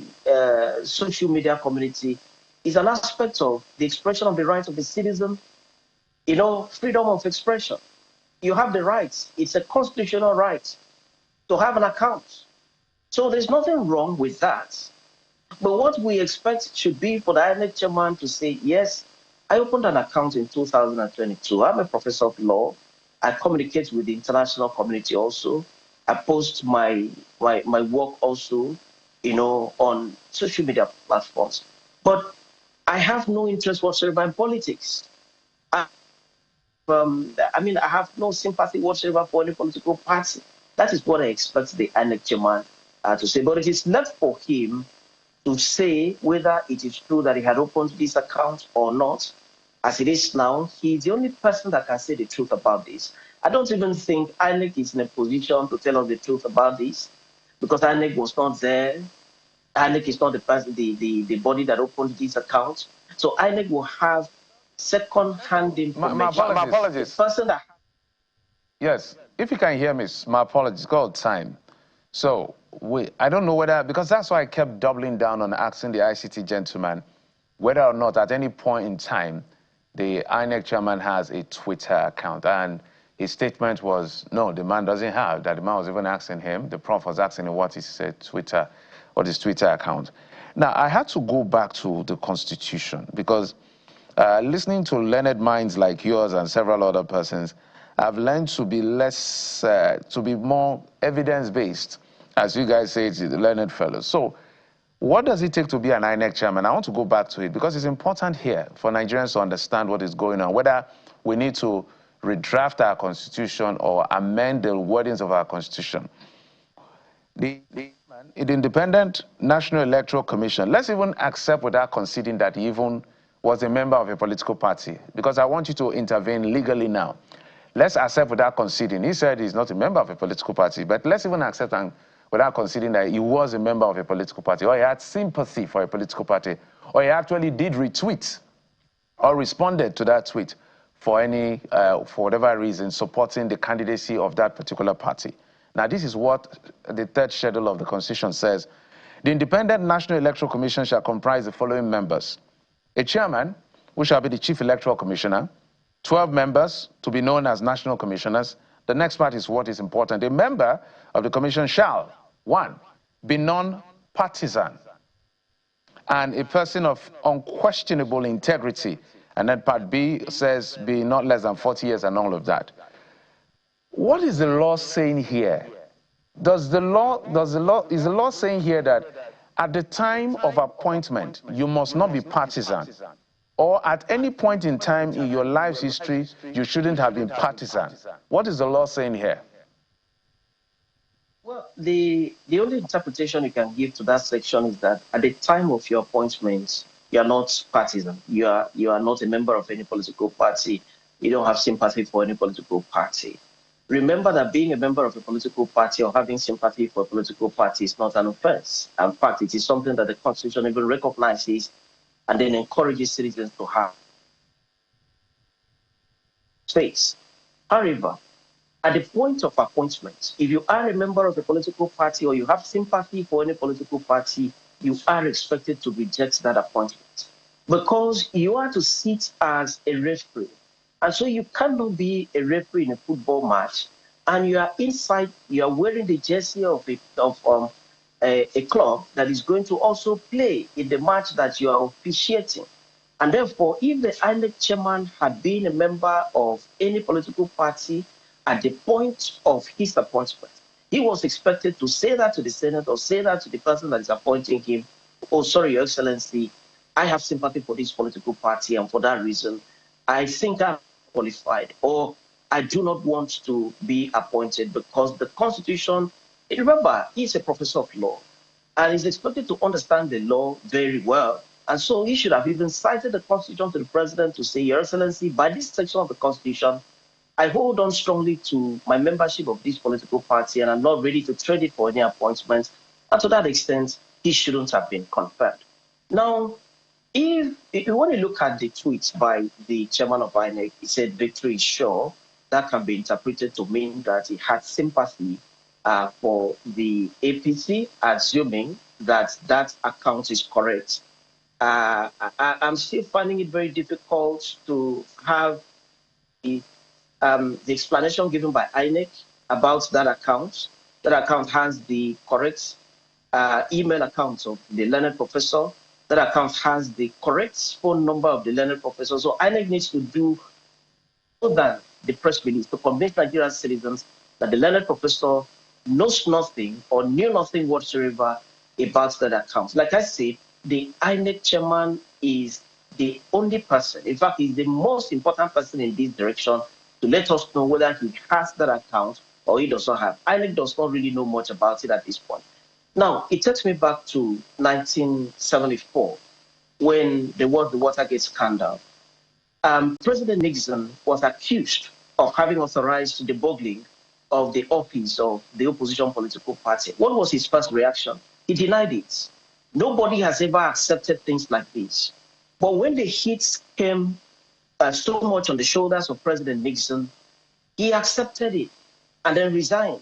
social media community is an aspect of the expression of the rights of the citizen, you know, freedom of expression. You have the rights. It's a constitutional right to have an account. So there's nothing wrong with that. But what we expect should be for the INEC chairman to say, yes, I opened an account in 2022. I'm a professor of law. I communicate with the international community also. I post my work also, you know, on social media platforms. But I have no interest whatsoever in politics. I have no sympathy whatsoever for any political party. That is what I expect the INEC chairman to say. But it is left for him to say whether it is true that he had opened this account or not. As it is now, he is the only person that can say the truth about this. I don't even think INEC is in a position to tell us the truth about this, because INEC was not there. INEC is not the person, the body that opened this account. So INEC will have second-hand information. My apologies. The person that... Yes, if you can hear me, my apologies. Go time. So I don't know whether, because that's why I kept doubling down on asking the ICT gentleman whether or not at any point in time the INEC chairman has a Twitter account. And his statement was, no, the man doesn't have. That the man was even asking him, the prof was asking him what is his Twitter account. Now, I had to go back to the Constitution because listening to learned minds like yours and several other persons, I've learned to be to be more evidence-based, as you guys say, it's the learned fellows. So what does it take to be an INEC chairman? I want to go back to it because it's important here for Nigerians to understand what is going on, whether we need to redraft our constitution or amend the wordings of our constitution. The Independent National Electoral Commission, let's even accept without conceding that he even was a member of a political party, because I want you to intervene legally now. Let's accept without conceding. He said he's not a member of a political party, but let's even accept without conceding that he was a member of a political party, or he had sympathy for a political party, or he actually did retweet or responded to that tweet for for whatever reason, supporting the candidacy of that particular party. Now, this is what the third schedule of the Constitution says. The Independent National Electoral Commission shall comprise the following members: a chairman, who shall be the Chief Electoral Commissioner, 12 members to be known as national commissioners. The next part is what is important. A member of the commission shall, 1, be non-partisan, and a person of unquestionable integrity. And then part B says be not less than 40 years and all of that. What is the law saying here? Is the law saying here that at the time of appointment, you must not be partisan? Or at any point in time in your life's history, you shouldn't have been partisan? What is the law saying here? Well, the only interpretation you can give to that section is that at the time of your appointment, you are not partisan. You are not a member of any political party. You don't have sympathy for any political party. Remember that being a member of a political party or having sympathy for a political party is not an offense. In fact, it is something that the Constitution even recognizes and then encourages citizens to have space. However, at the point of appointment, if you are a member of a political party or you have sympathy for any political party, you are expected to reject that appointment because you are to sit as a referee. And so you cannot be a referee in a football match and you are inside, you are wearing the jersey of a club that is going to also play in the match that you are officiating. And therefore, if the INEC chairman had been a member of any political party at the point of his appointment, he was expected to say that to the Senate or say that to the person that is appointing him, oh, sorry, Your Excellency, I have sympathy for this political party, and for that reason, I think I'm qualified, or I do not want to be appointed because the Constitution, remember, he's a professor of law and is expected to understand the law very well. And so he should have even cited the Constitution to the president to say, Your Excellency, by this section of the Constitution, I hold on strongly to my membership of this political party and I'm not ready to trade it for any appointments. And to that extent, he shouldn't have been confirmed. Now, if you want to look at the tweets by the chairman of INEC, he said victory is sure. That can be interpreted to mean that he had sympathy for the APC, assuming that that account is correct. I'm still finding it very difficult to have the explanation given by INEC about that account. That account has the correct email account of the learned professor. That account has the correct phone number of the learned professor. So INEC needs to do more than the press release to convince Nigerian citizens that the learned professor knows nothing or knew nothing whatsoever about that account. Like I said, the INEC chairman is the only person, in fact, he's the most important person in this direction to let us know whether he has that account or he does not have. INEC does not really know much about it at this point. Now, it takes me back to 1974 when there was the Watergate scandal. President Nixon was accused of having authorized the burgling of the office of the opposition political party. What was his first reaction? He denied it. Nobody has ever accepted things like this. But when the hits came so much on the shoulders of President Nixon, he accepted it and then resigned.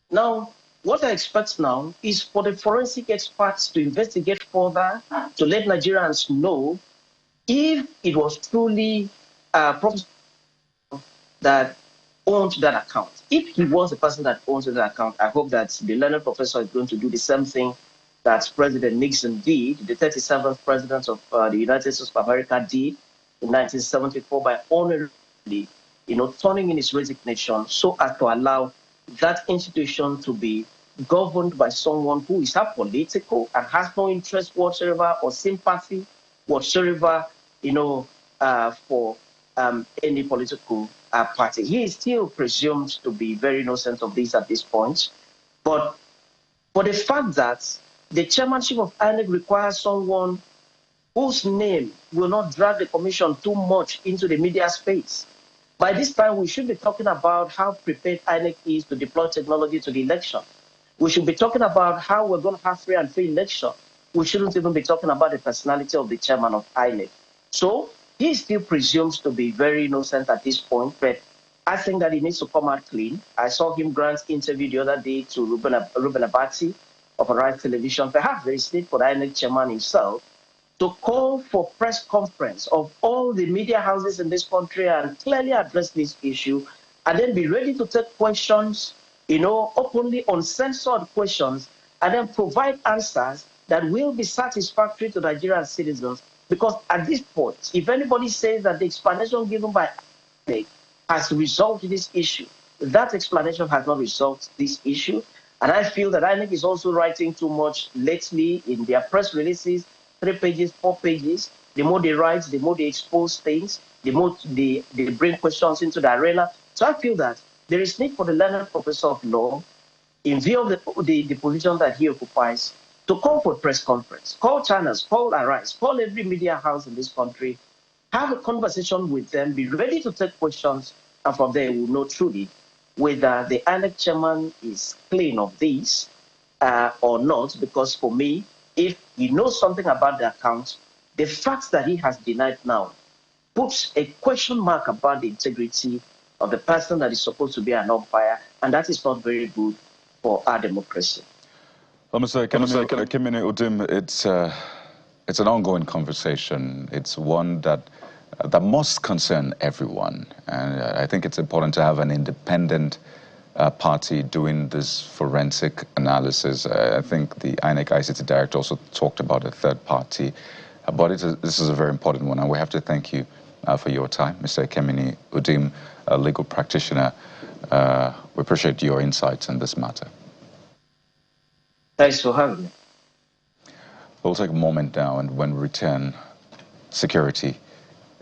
Now, what I expect now is for the forensic experts to investigate further, to let Nigerians know if it was truly Professor that owned that account. If he was the person that owns that account, I hope that the learned professor is going to do the same thing that President Nixon did, the 37th president of the United States of America did in 1974 by honorably, turning in his resignation so as to allow that institution to be governed by someone who is apolitical and has no interest whatsoever or sympathy whatsoever, for any political party. He is still presumed to be very innocent of this at this point. But for the fact that the chairmanship of INEC requires someone whose name will not drag the commission too much into the media space, by this time we should be talking about how prepared INEC is to deploy technology to the election. We should be talking about how we're going to have free and fair election. We shouldn't even be talking about the personality of the chairman of INEC. So he still presumes to be very innocent at this point, but I think that he needs to come out clean. I saw him grant interview the other day to Ruben Abati of Arise Television. Perhaps there is need for the INEC chairman himself to call for press conference of all the media houses in this country and clearly address this issue, and then be ready to take questions, openly uncensored questions, and then provide answers that will be satisfactory to Nigerian citizens. Because at this point, if anybody says that the explanation given by INEC has resolved this issue, that explanation has not resolved this issue. And I feel that INEC is also writing too much lately in their press releases, 3 pages, 4 pages. The more they write, the more they expose things, the more they bring questions into the arena. So I feel that there is need for the learned professor of law, in view of the position that he occupies, to call for a press conference, call channels, call Arise, call every media house in this country, have a conversation with them, be ready to take questions, and from there we'll know truly whether the INEC chairman is clean of this or not. Because for me, if he knows something about the account, the fact that he has denied now puts a question mark about the integrity of the person that is supposed to be an umpire, and that is not very good for our democracy. Mr. Kimini Udim, it's an ongoing conversation. It's one that must concern everyone. And I think it's important to have an independent party doing this forensic analysis. I think the INEC ICT director also talked about a third party. But this is a very important one, and we have to thank you for your time, Mr. Kimini Udim, a legal practitioner. We appreciate your insights on this matter. Thanks for having me. We'll take a moment now, and when we return, security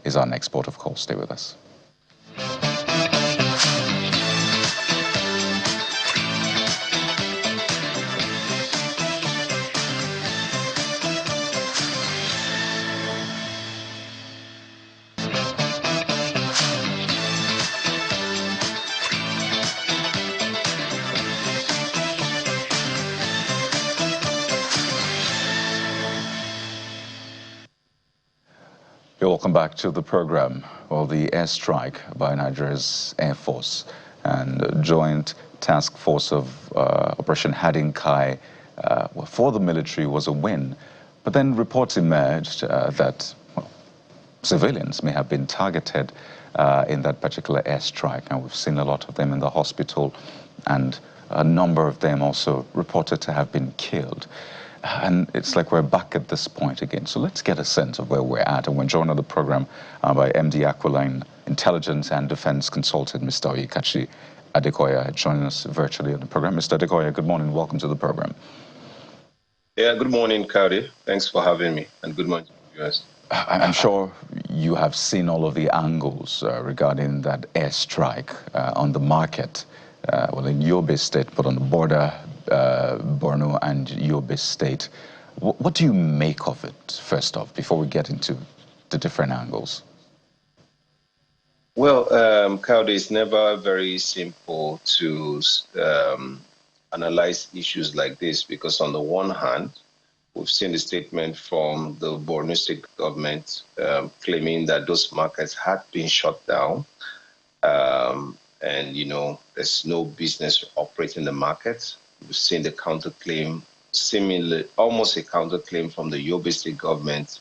is our next port of call. Stay with us. Welcome back to the program. Well, the airstrike by Nigeria's Air Force and Joint Task Force of Operation Hadin Kai for the military was a win. But then reports emerged that civilians may have been targeted in that particular airstrike. And we've seen a lot of them in the hospital, and a number of them also reported to have been killed. And it's like we're back at this point again. So let's get a sense of where we're at. And we're joined on the program by MD Aquiline Intelligence and Defense Consultant, Mr. Oyekachi Adekoya, joining us virtually on the program. Mr. Adekoya, good morning. Welcome to the program. Yeah, good morning, Kaudi. Thanks for having me, and good morning to you guys. I'm sure you have seen all of the angles regarding that airstrike on the market, well, in Yobe State, but on the border, Borno and Yobe State. What do you make of it, first off, before we get into the different angles? Well, Kaude, it's never very simple to analyze issues like this because on the one hand, we've seen the statement from the Borno State government claiming that those markets had been shut down. And, you know, there's no business operating the market. We've seen the counterclaim, seemingly almost a counterclaim from the Yobe State government.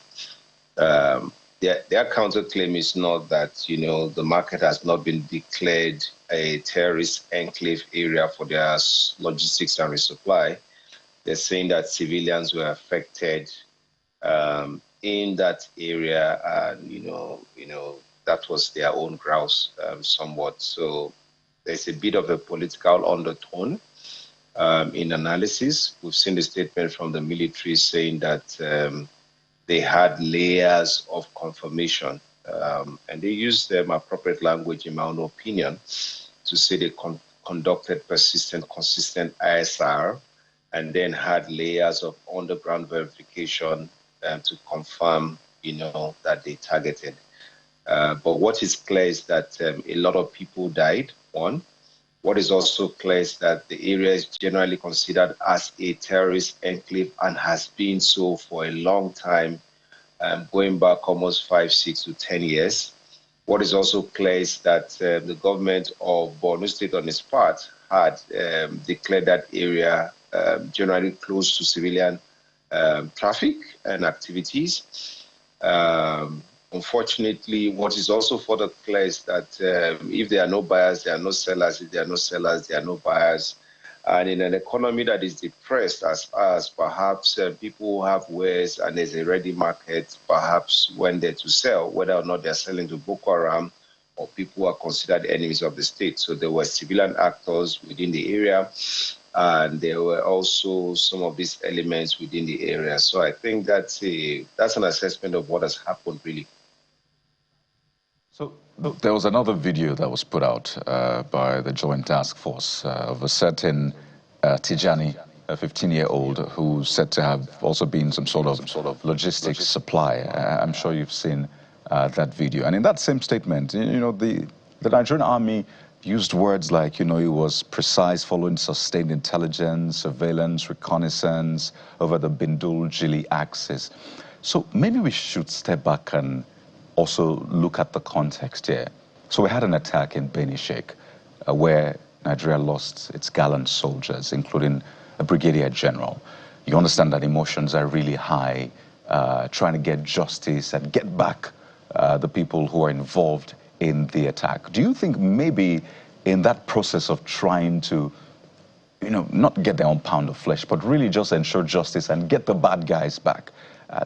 Their counterclaim is not that, you know, the market has not been declared a terrorist enclave area for their logistics and resupply. They're saying that civilians were affected in that area, and you know that was their own grouse somewhat. So there's a bit of a political undertone in analysis. We've seen the statement from the military saying that they had layers of confirmation, and they used appropriate language, in my own opinion, to say they conducted persistent, consistent ISR, and then had layers of underground verification to confirm, you know, that they targeted. But what is clear is that a lot of people died, one. What is also clear is that the area is generally considered as a terrorist enclave and has been so for a long time, going back almost 5, 6 to 10 years. What is also clear is that the government of Borno State on its part had declared that area generally close to civilian traffic and activities. Unfortunately, what is also further clear is that if there are no buyers, there are no sellers. If there are no sellers, there are no buyers. And in an economy that is depressed as ours, perhaps people who have wares and there's a ready market, perhaps when they're to sell, whether or not they're selling to Boko Haram or people who are considered enemies of the state. So there were civilian actors within the area, and there were also some of these elements within the area. So I think that's an assessment of what has happened, really. So there was another video that was put out by the Joint Task Force of a certain Tijani, a 15-year-old, who's said to have also been some sort of logistics supply. I'm sure you've seen that video. And in that same statement, you know, the Nigerian army used words like, you know, it was precise following sustained intelligence, surveillance, reconnaissance over the Bindul-Jili axis. So maybe we should step back and also look at the context here. So we had an attack in Beni Sheikh where Nigeria lost its gallant soldiers, including a brigadier general. You understand that emotions are really high, trying to get justice and get back the people who are involved in the attack. Do you think maybe in that process of trying to, you know, not get their own pound of flesh, but really just ensure justice and get the bad guys back,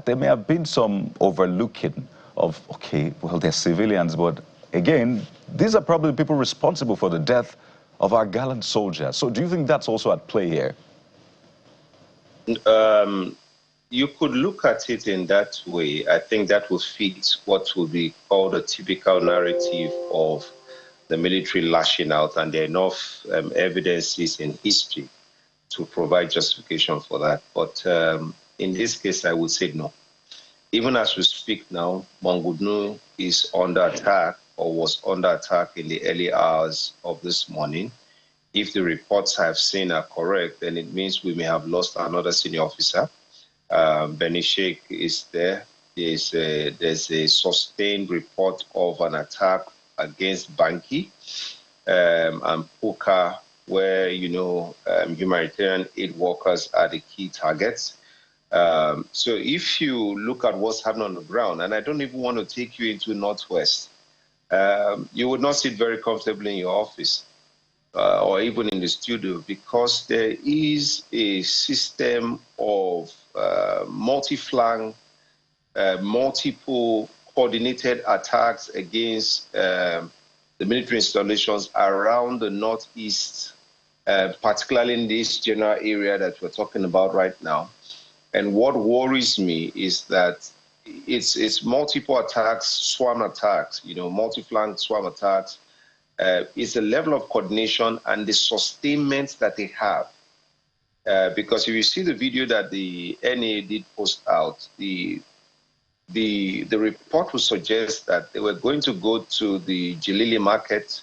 there may have been some overlooking of, okay, well, they're civilians, but again, these are probably people responsible for the death of our gallant soldiers. So do you think that's also at play here? You could look at it in that way. I think that will fit what would be called a typical narrative of the military lashing out, and there are enough evidences in history to provide justification for that. But in this case, I would say no. Even as we speak now, Mangudnu is under attack or was under attack in the early hours of this morning. If the reports I've seen are correct, then it means we may have lost another senior officer. Beni Sheikh is there. There's a sustained report of an attack against Banki and Puka, where, you know, humanitarian aid workers are the key targets. So if you look at what's happening on the ground, and I don't even want to take you into Northwest, you would not sit very comfortably in your office or even in the studio, because there is a system of multi-flank, multiple coordinated attacks against the military installations around the Northeast, particularly in this general area that we're talking about right now. And what worries me is that it's multiple attacks, swarm attacks, multi-flank swarm attacks. It's the level of coordination and the sustainment that they have. Because if you see the video that the NA did post out, the report would suggest that they were going to go to the Jilili market,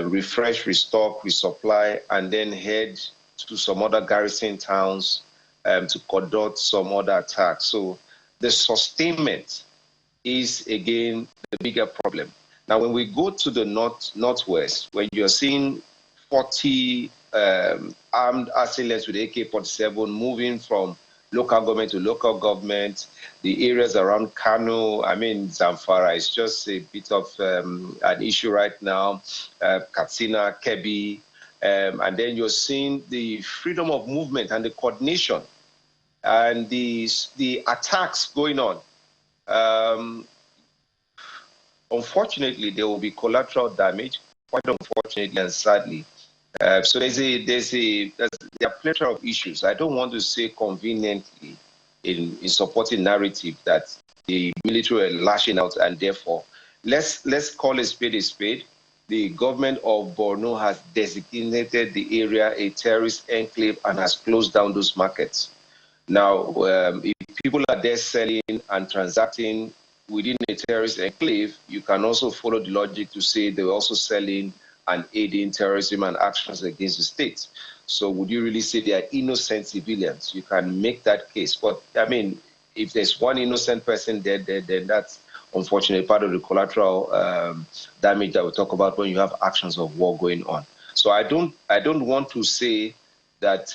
refresh, restock, resupply, and then head to some other garrison towns to conduct some other attacks. So the sustainment is, again, the bigger problem. Now, when we go to the northwest, when you're seeing 40 armed assailants with AK-47 moving from local government to local government, the areas around Kano, Zamfara is just a bit of an issue right now, Katsina, Kebbi, and then you're seeing the freedom of movement and the coordination and the attacks going on. Unfortunately, there will be collateral damage, quite unfortunately and sadly. So there are plethora of issues. I don't want to say conveniently in supporting narrative that the military are lashing out, and therefore let's call a spade a spade. The government of Borno has designated the area a terrorist enclave and has closed down those markets. Now, if people are there selling and transacting within a terrorist enclave, you can also follow the logic to say they're also selling and aiding terrorism and actions against the state. So would you really say they are innocent civilians? You can make that case. But, if there's one innocent person dead, then that's unfortunately part of the collateral damage that we talk about when you have actions of war going on. So I don't want to say that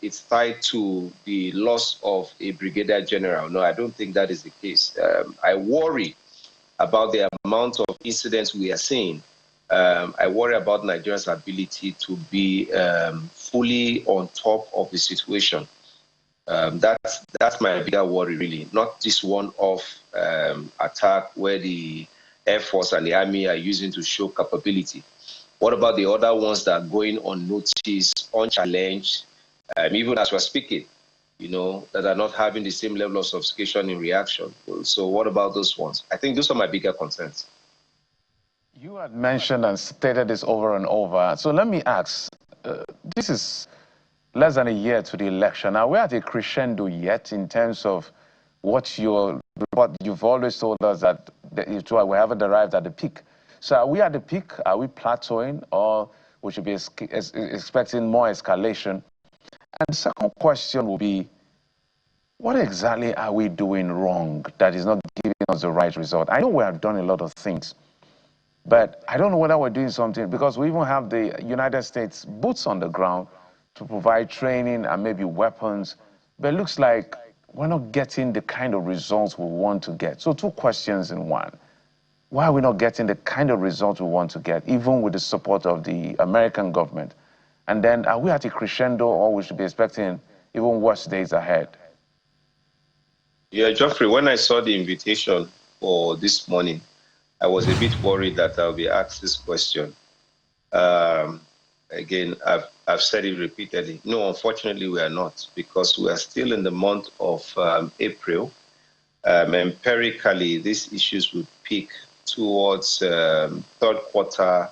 it's tied to the loss of a brigadier general. No, I don't think that is the case. I worry about the amount of incidents we are seeing. I worry about Nigeria's ability to be fully on top of the situation. That's my bigger worry, really, not this one-off attack where the Air Force and the Army are using to show capability. What about the other ones that are going unnoticed, unchallenged, even as we're speaking, that are not having the same level of sophistication in reaction? So what about those ones? I think those are my bigger concerns. You had mentioned and stated this over and over. So let me ask, this is less than a year to the election. Are we at a crescendo yet in terms of what you've always told us that we haven't arrived at the peak? So are we at the peak? Are we plateauing, or we should be expecting more escalation? And the second question will be, what exactly are we doing wrong that is not giving us the right result? I know we have done a lot of things, but I don't know whether we're doing something, because we even have the United States boots on the ground to provide training and maybe weapons, but it looks like we're not getting the kind of results we want to get. So two questions in one. Why are we not getting the kind of results we want to get, even with the support of the American government? And then, are we at a crescendo, or we should be expecting even worse days ahead? Yeah, Geoffrey, when I saw the invitation for this morning, I was a bit worried that I'll be asked this question. Again, I've said it repeatedly. No, unfortunately, we are not, because we are still in the month of April. Empirically, these issues will peak towards third quarter,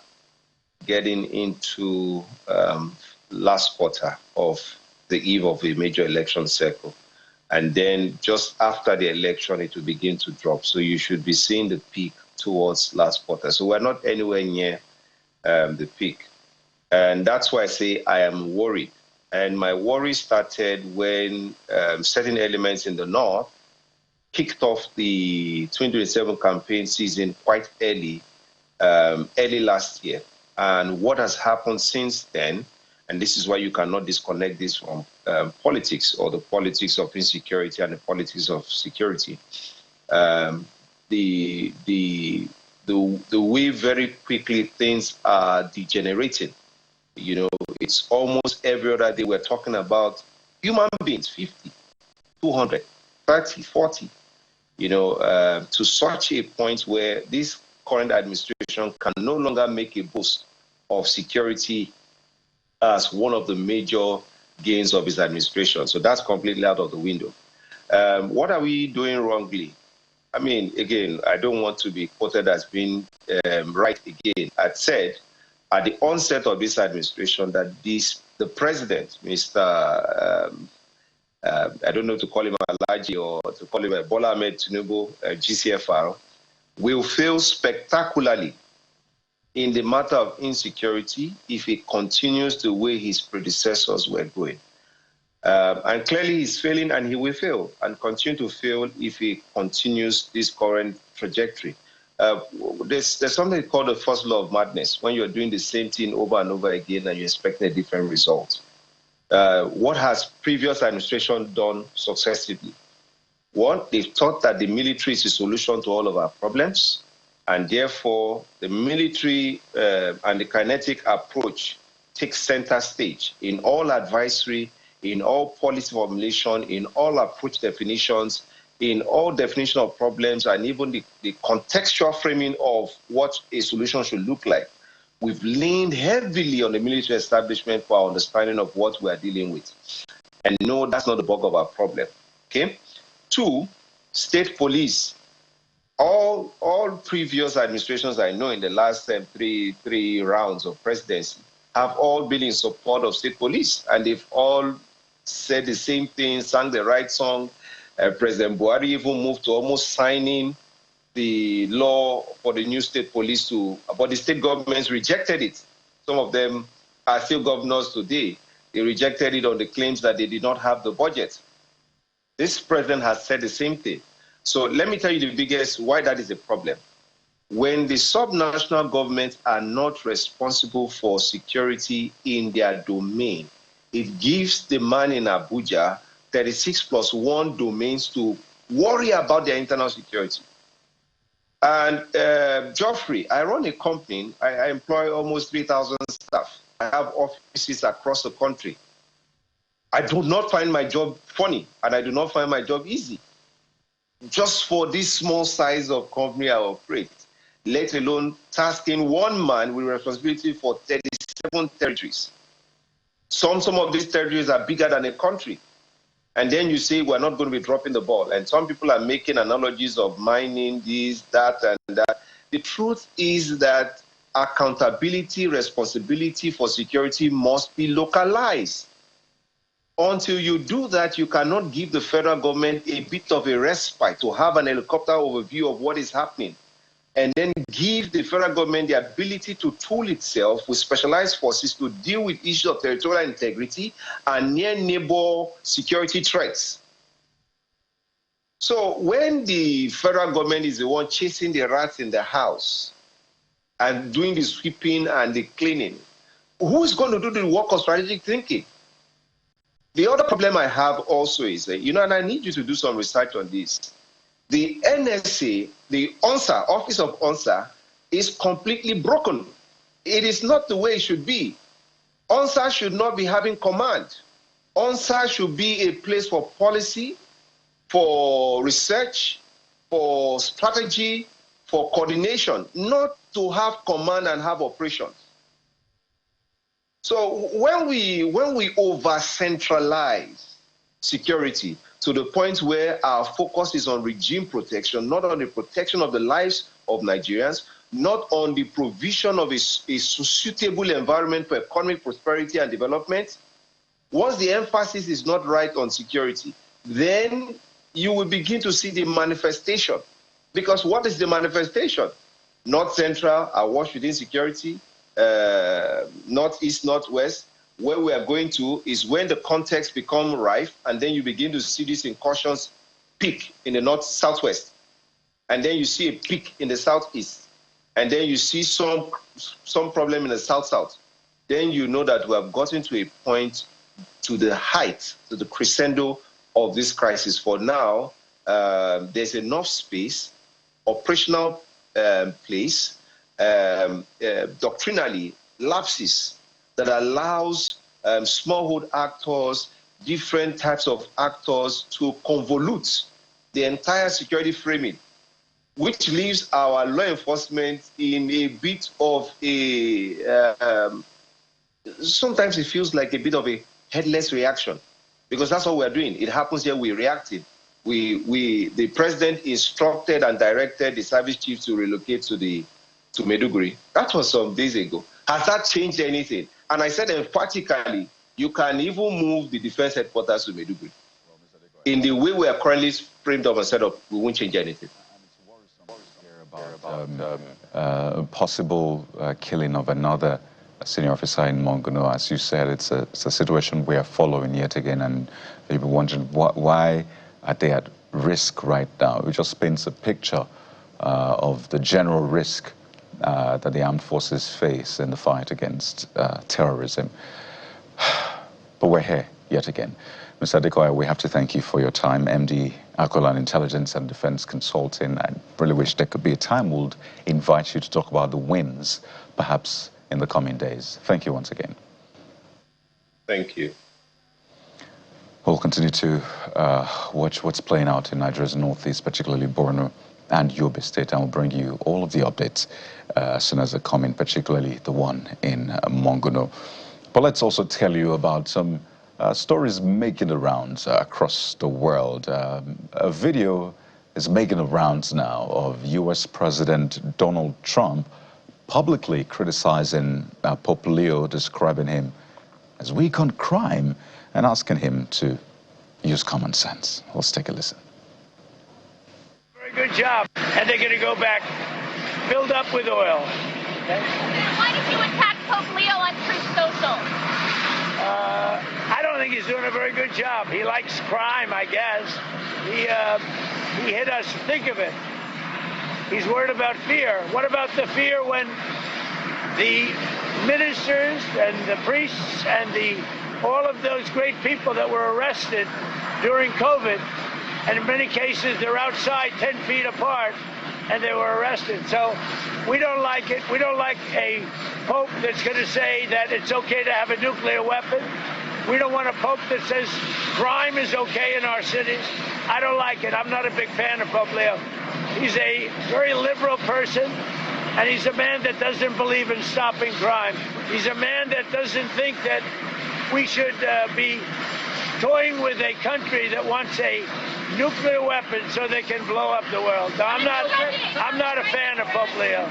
getting into last quarter of the eve of a major election cycle. And then just after the election, it will begin to drop. So you should be seeing the peak towards last quarter. So we're not anywhere near the peak. And that's why I say I am worried. And my worry started when certain elements in the north kicked off the 2027 campaign season quite early last year. And what has happened since then, and this is why you cannot disconnect this from politics, or the politics of insecurity and the politics of security. The way very quickly things are degenerating. It's almost every other day we're talking about human beings, 50, 200, 30, 40, to such a point where this current administration can no longer make a boast of security as one of the major gains of his administration. So that's completely out of the window. What are we doing wrongly? I mean, again, I don't want to be quoted as being right again. I said at the onset of this administration that the president, Mr. I don't know to call him Alaji or to call him Bola Ahmed Tinubu, GCFR, will fail spectacularly in the matter of insecurity if he continues the way his predecessors were going. And clearly he's failing, and he will fail and continue to fail if he continues this current trajectory. There's something called the first law of madness, when you're doing the same thing over and over again and you expect a different result. What has previous administration done successively? One, they've thought that the military is the solution to all of our problems, and therefore the military and the kinetic approach takes center stage in all advisory, in all policy formulation, in all approach definitions, in all definition of problems, and even the contextual framing of what a solution should look like. We've leaned heavily on the military establishment for our understanding of what we are dealing with. And no, that's not the bulk of our problem. Okay? Two, state police. All previous administrations I know in the last three rounds of presidency have all been in support of state police, and they've all said the same thing, sang the right song. President Buhari even moved to almost signing the law for the new state police but the state governments rejected it. Some of them are still governors today. They rejected it on the claims that they did not have the budget. This president has said the same thing. So let me tell you the biggest why that is a problem. When the subnational governments are not responsible for security in their domain, it gives the man in Abuja 36+1 domains to worry about their internal security. And Geoffrey, I run a company. I employ almost 3,000 staff. I have offices across the country. I do not find my job funny, and I do not find my job easy. Just for this small size of company I operate, let alone tasking one man with responsibility for 37 territories. Some of these territories are bigger than a country. And then you say we're not going to be dropping the ball. And some people are making analogies of mining, this, that, and that. The truth is that accountability, responsibility for security must be localized. Until you do that, you cannot give the federal government a bit of a respite to have an helicopter overview of what is happening, and then give the federal government the ability to tool itself with specialized forces to deal with issues of territorial integrity and near-neighbor security threats. So when the federal government is the one chasing the rats in the house and doing the sweeping and the cleaning, who is going to do the work of strategic thinking? The other problem I have also is, and I need you to do some research on this. The NSA, the ONSA, Office of ONSA, is completely broken. It is not the way it should be. ONSA should not be having command. ONSA should be a place for policy, for research, for strategy, for coordination, not to have command and have operations. So when we over-centralize security to the point where our focus is on regime protection, not on the protection of the lives of Nigerians, not on the provision of a suitable environment for economic prosperity and development, once the emphasis is not right on security, then you will begin to see the manifestation. Because what is the manifestation? North Central are washed with insecurity, Northeast, Northwest. Where we are going to is when the context becomes rife, and then you begin to see these incursions peak in the North Southwest, and then you see a peak in the Southeast, and then you see some problem in the South. Then you know that we have gotten to a point, to the height, to the crescendo of this crisis. For now, there's enough space, operational place, doctrinally lapses that allows smallhold actors, different types of actors to convolute the entire security framing, which leaves our law enforcement in a bit of a, sometimes it feels like a bit of a headless reaction, because that's what we're doing. It happens here, we're reacting. the president instructed and directed the service chief to relocate to Maiduguri. That was some days ago. Has that changed anything? And I said emphatically, you can even move the defense headquarters to Maiduguri. In the way we are currently framed up and set up, we won't change anything. Possible killing of another senior officer in Monguno. As you said, it's a situation we are following yet again, and people wondering why are they at risk right now. It just paints a picture of the general risk that the armed forces face in the fight against terrorism. But we're here yet again. Mr. Adekoya, we have to thank you for your time. MD, Akolan Intelligence and Defense Consulting. I really wish there could be a time we'll invite you to talk about the wins, perhaps in the coming days. Thank you once again. Thank you. We'll continue to watch what's playing out in Nigeria's northeast, particularly Borno and Yobe State, and we'll bring you all of the updates as soon as they come in, particularly the one in Monguno. But let's also tell you about some stories making the rounds across the world. A video is making the rounds now of U.S. President Donald Trump publicly criticizing Pope Leo, describing him as weak on crime and asking him to use common sense. Let's take a listen. Very good job. And they're going to go back filled up with oil. Okay? Why did you attack Pope Leo on Truth Social? I don't think he's doing a very good job. He likes crime, I guess. He hit us. Think of it. He's worried about fear. What about the fear when the ministers and the priests and all of those great people that were arrested during COVID, and in many cases they're outside 10 feet apart, and they were arrested. So we don't like it. We don't like a pope that's going to say that it's okay to have a nuclear weapon. We don't want a pope that says crime is okay in our cities. I don't like it. I'm not a big fan of Pope Leo. He's a very liberal person, and he's a man that doesn't believe in stopping crime. He's a man that doesn't think that we should be toying with a country that wants a nuclear weapon so they can blow up the world. No, I'm not a fan of Pope Leo.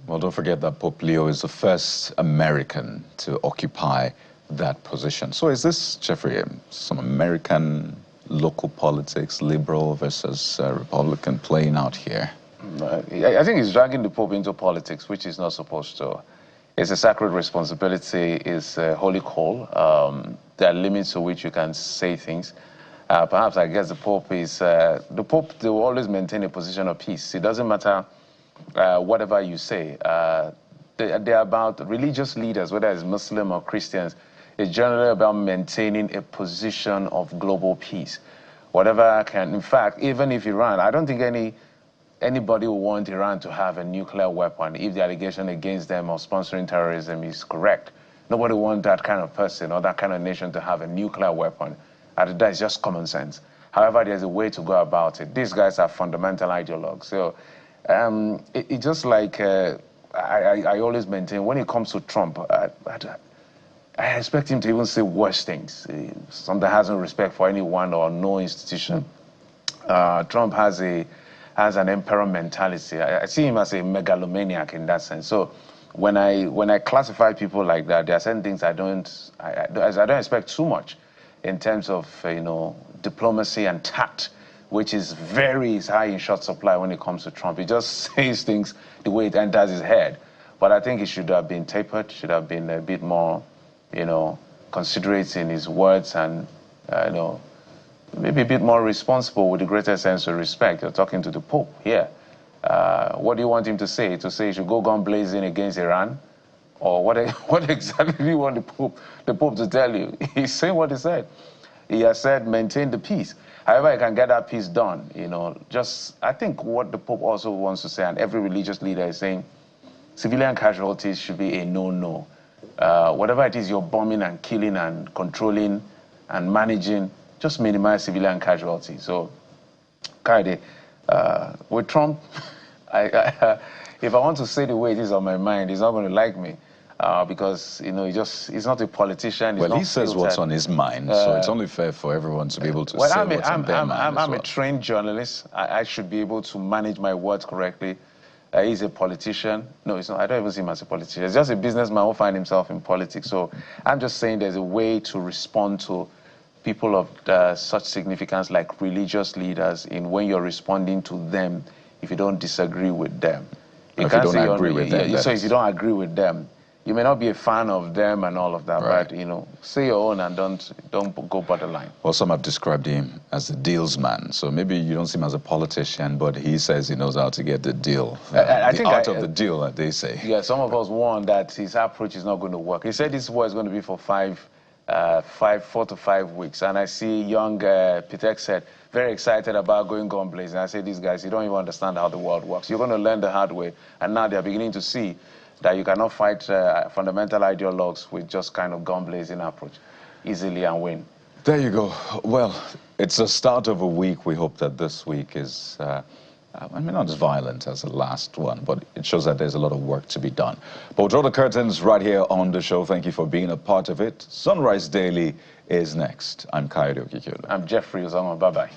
Well, don't forget that Pope Leo is the first American to occupy that position. So is this, Jeffrey, some American local politics, liberal versus Republican, playing out here? I think he's dragging the Pope into politics, which he's not supposed to. It's a sacred responsibility, it's a holy call. There are limits to which you can say things. Perhaps, I guess, the Pope they will always maintain a position of peace. It doesn't matter whatever you say. They're about religious leaders, whether it's Muslim or Christians. It's generally about maintaining a position of global peace. Whatever can, in fact, even if Iran, I don't think anybody will want Iran to have a nuclear weapon if the allegation against them of sponsoring terrorism is correct. Nobody wants that kind of person or that kind of nation to have a nuclear weapon. That is just common sense. However, there's a way to go about it. These guys are fundamental ideologues. So it's just like I always maintain, when it comes to Trump, I expect him to even say worse things. Something that has no respect for anyone or no institution. Trump has an emperor mentality. I see him as a megalomaniac in that sense. So when I classify people like that, there are certain things I don't expect too much in terms of diplomacy and tact, which is very high in short supply when it comes to Trump. He just says things the way it enters his head. But I think he should have been tapered, should have been a bit more, considerate in his words and, maybe a bit more responsible with the greatest sense of respect. You're talking to the Pope here. What do you want him to say? To say he should go gun blazing against Iran? Or what exactly do you want the Pope to tell you? He's saying what he said. He has said maintain the peace. However, he can get that peace done. I think what the Pope also wants to say, and every religious leader is saying, civilian casualties should be a no-no. Whatever it is you're bombing and killing and controlling and managing, just minimize civilian casualties. So, Kaide, with Trump, if I want to say the way it is on my mind, he's not going to like me. because, you know, he's not a politician. Well, he says what's on his mind, so it's only fair for everyone to be able to say what's on their mind I'm a trained journalist. I should be able to manage my words correctly. He's a politician. No, it's not. I don't even see him as a politician. He's just a businessman who finds himself in politics. So I'm just saying there's a way to respond to people of such significance like religious leaders in when you're responding to them if you don't disagree with them. If you don't agree with them. So if you don't agree with them, you may not be a fan of them and all of that, right. But, you know, say your own and don't go borderline. Well, some have described him as a deals man. So maybe you don't see him as a politician, but he says he knows how to get the deal. The art of the deal, that they say. Yeah, some of us warn that his approach is not going to work. He said this war is going to be for 4 to 5 weeks. And I see young Peter said, very excited about going gun blazing. I say, these guys, you don't even understand how the world works. You're going to learn the hard way. And now they're beginning to see that you cannot fight fundamental ideologues with just kind of gun blazing approach easily and win. There you go. Well, it's the start of a week. We hope that this week is, I mean, not as violent as the last one, but it shows that there's a lot of work to be done. But we'll draw the curtains right here on the show. Thank you for being a part of it. Sunrise Daily is next. I'm Kayode Okikiola. I'm Jeffrey Uzoma. Bye-bye.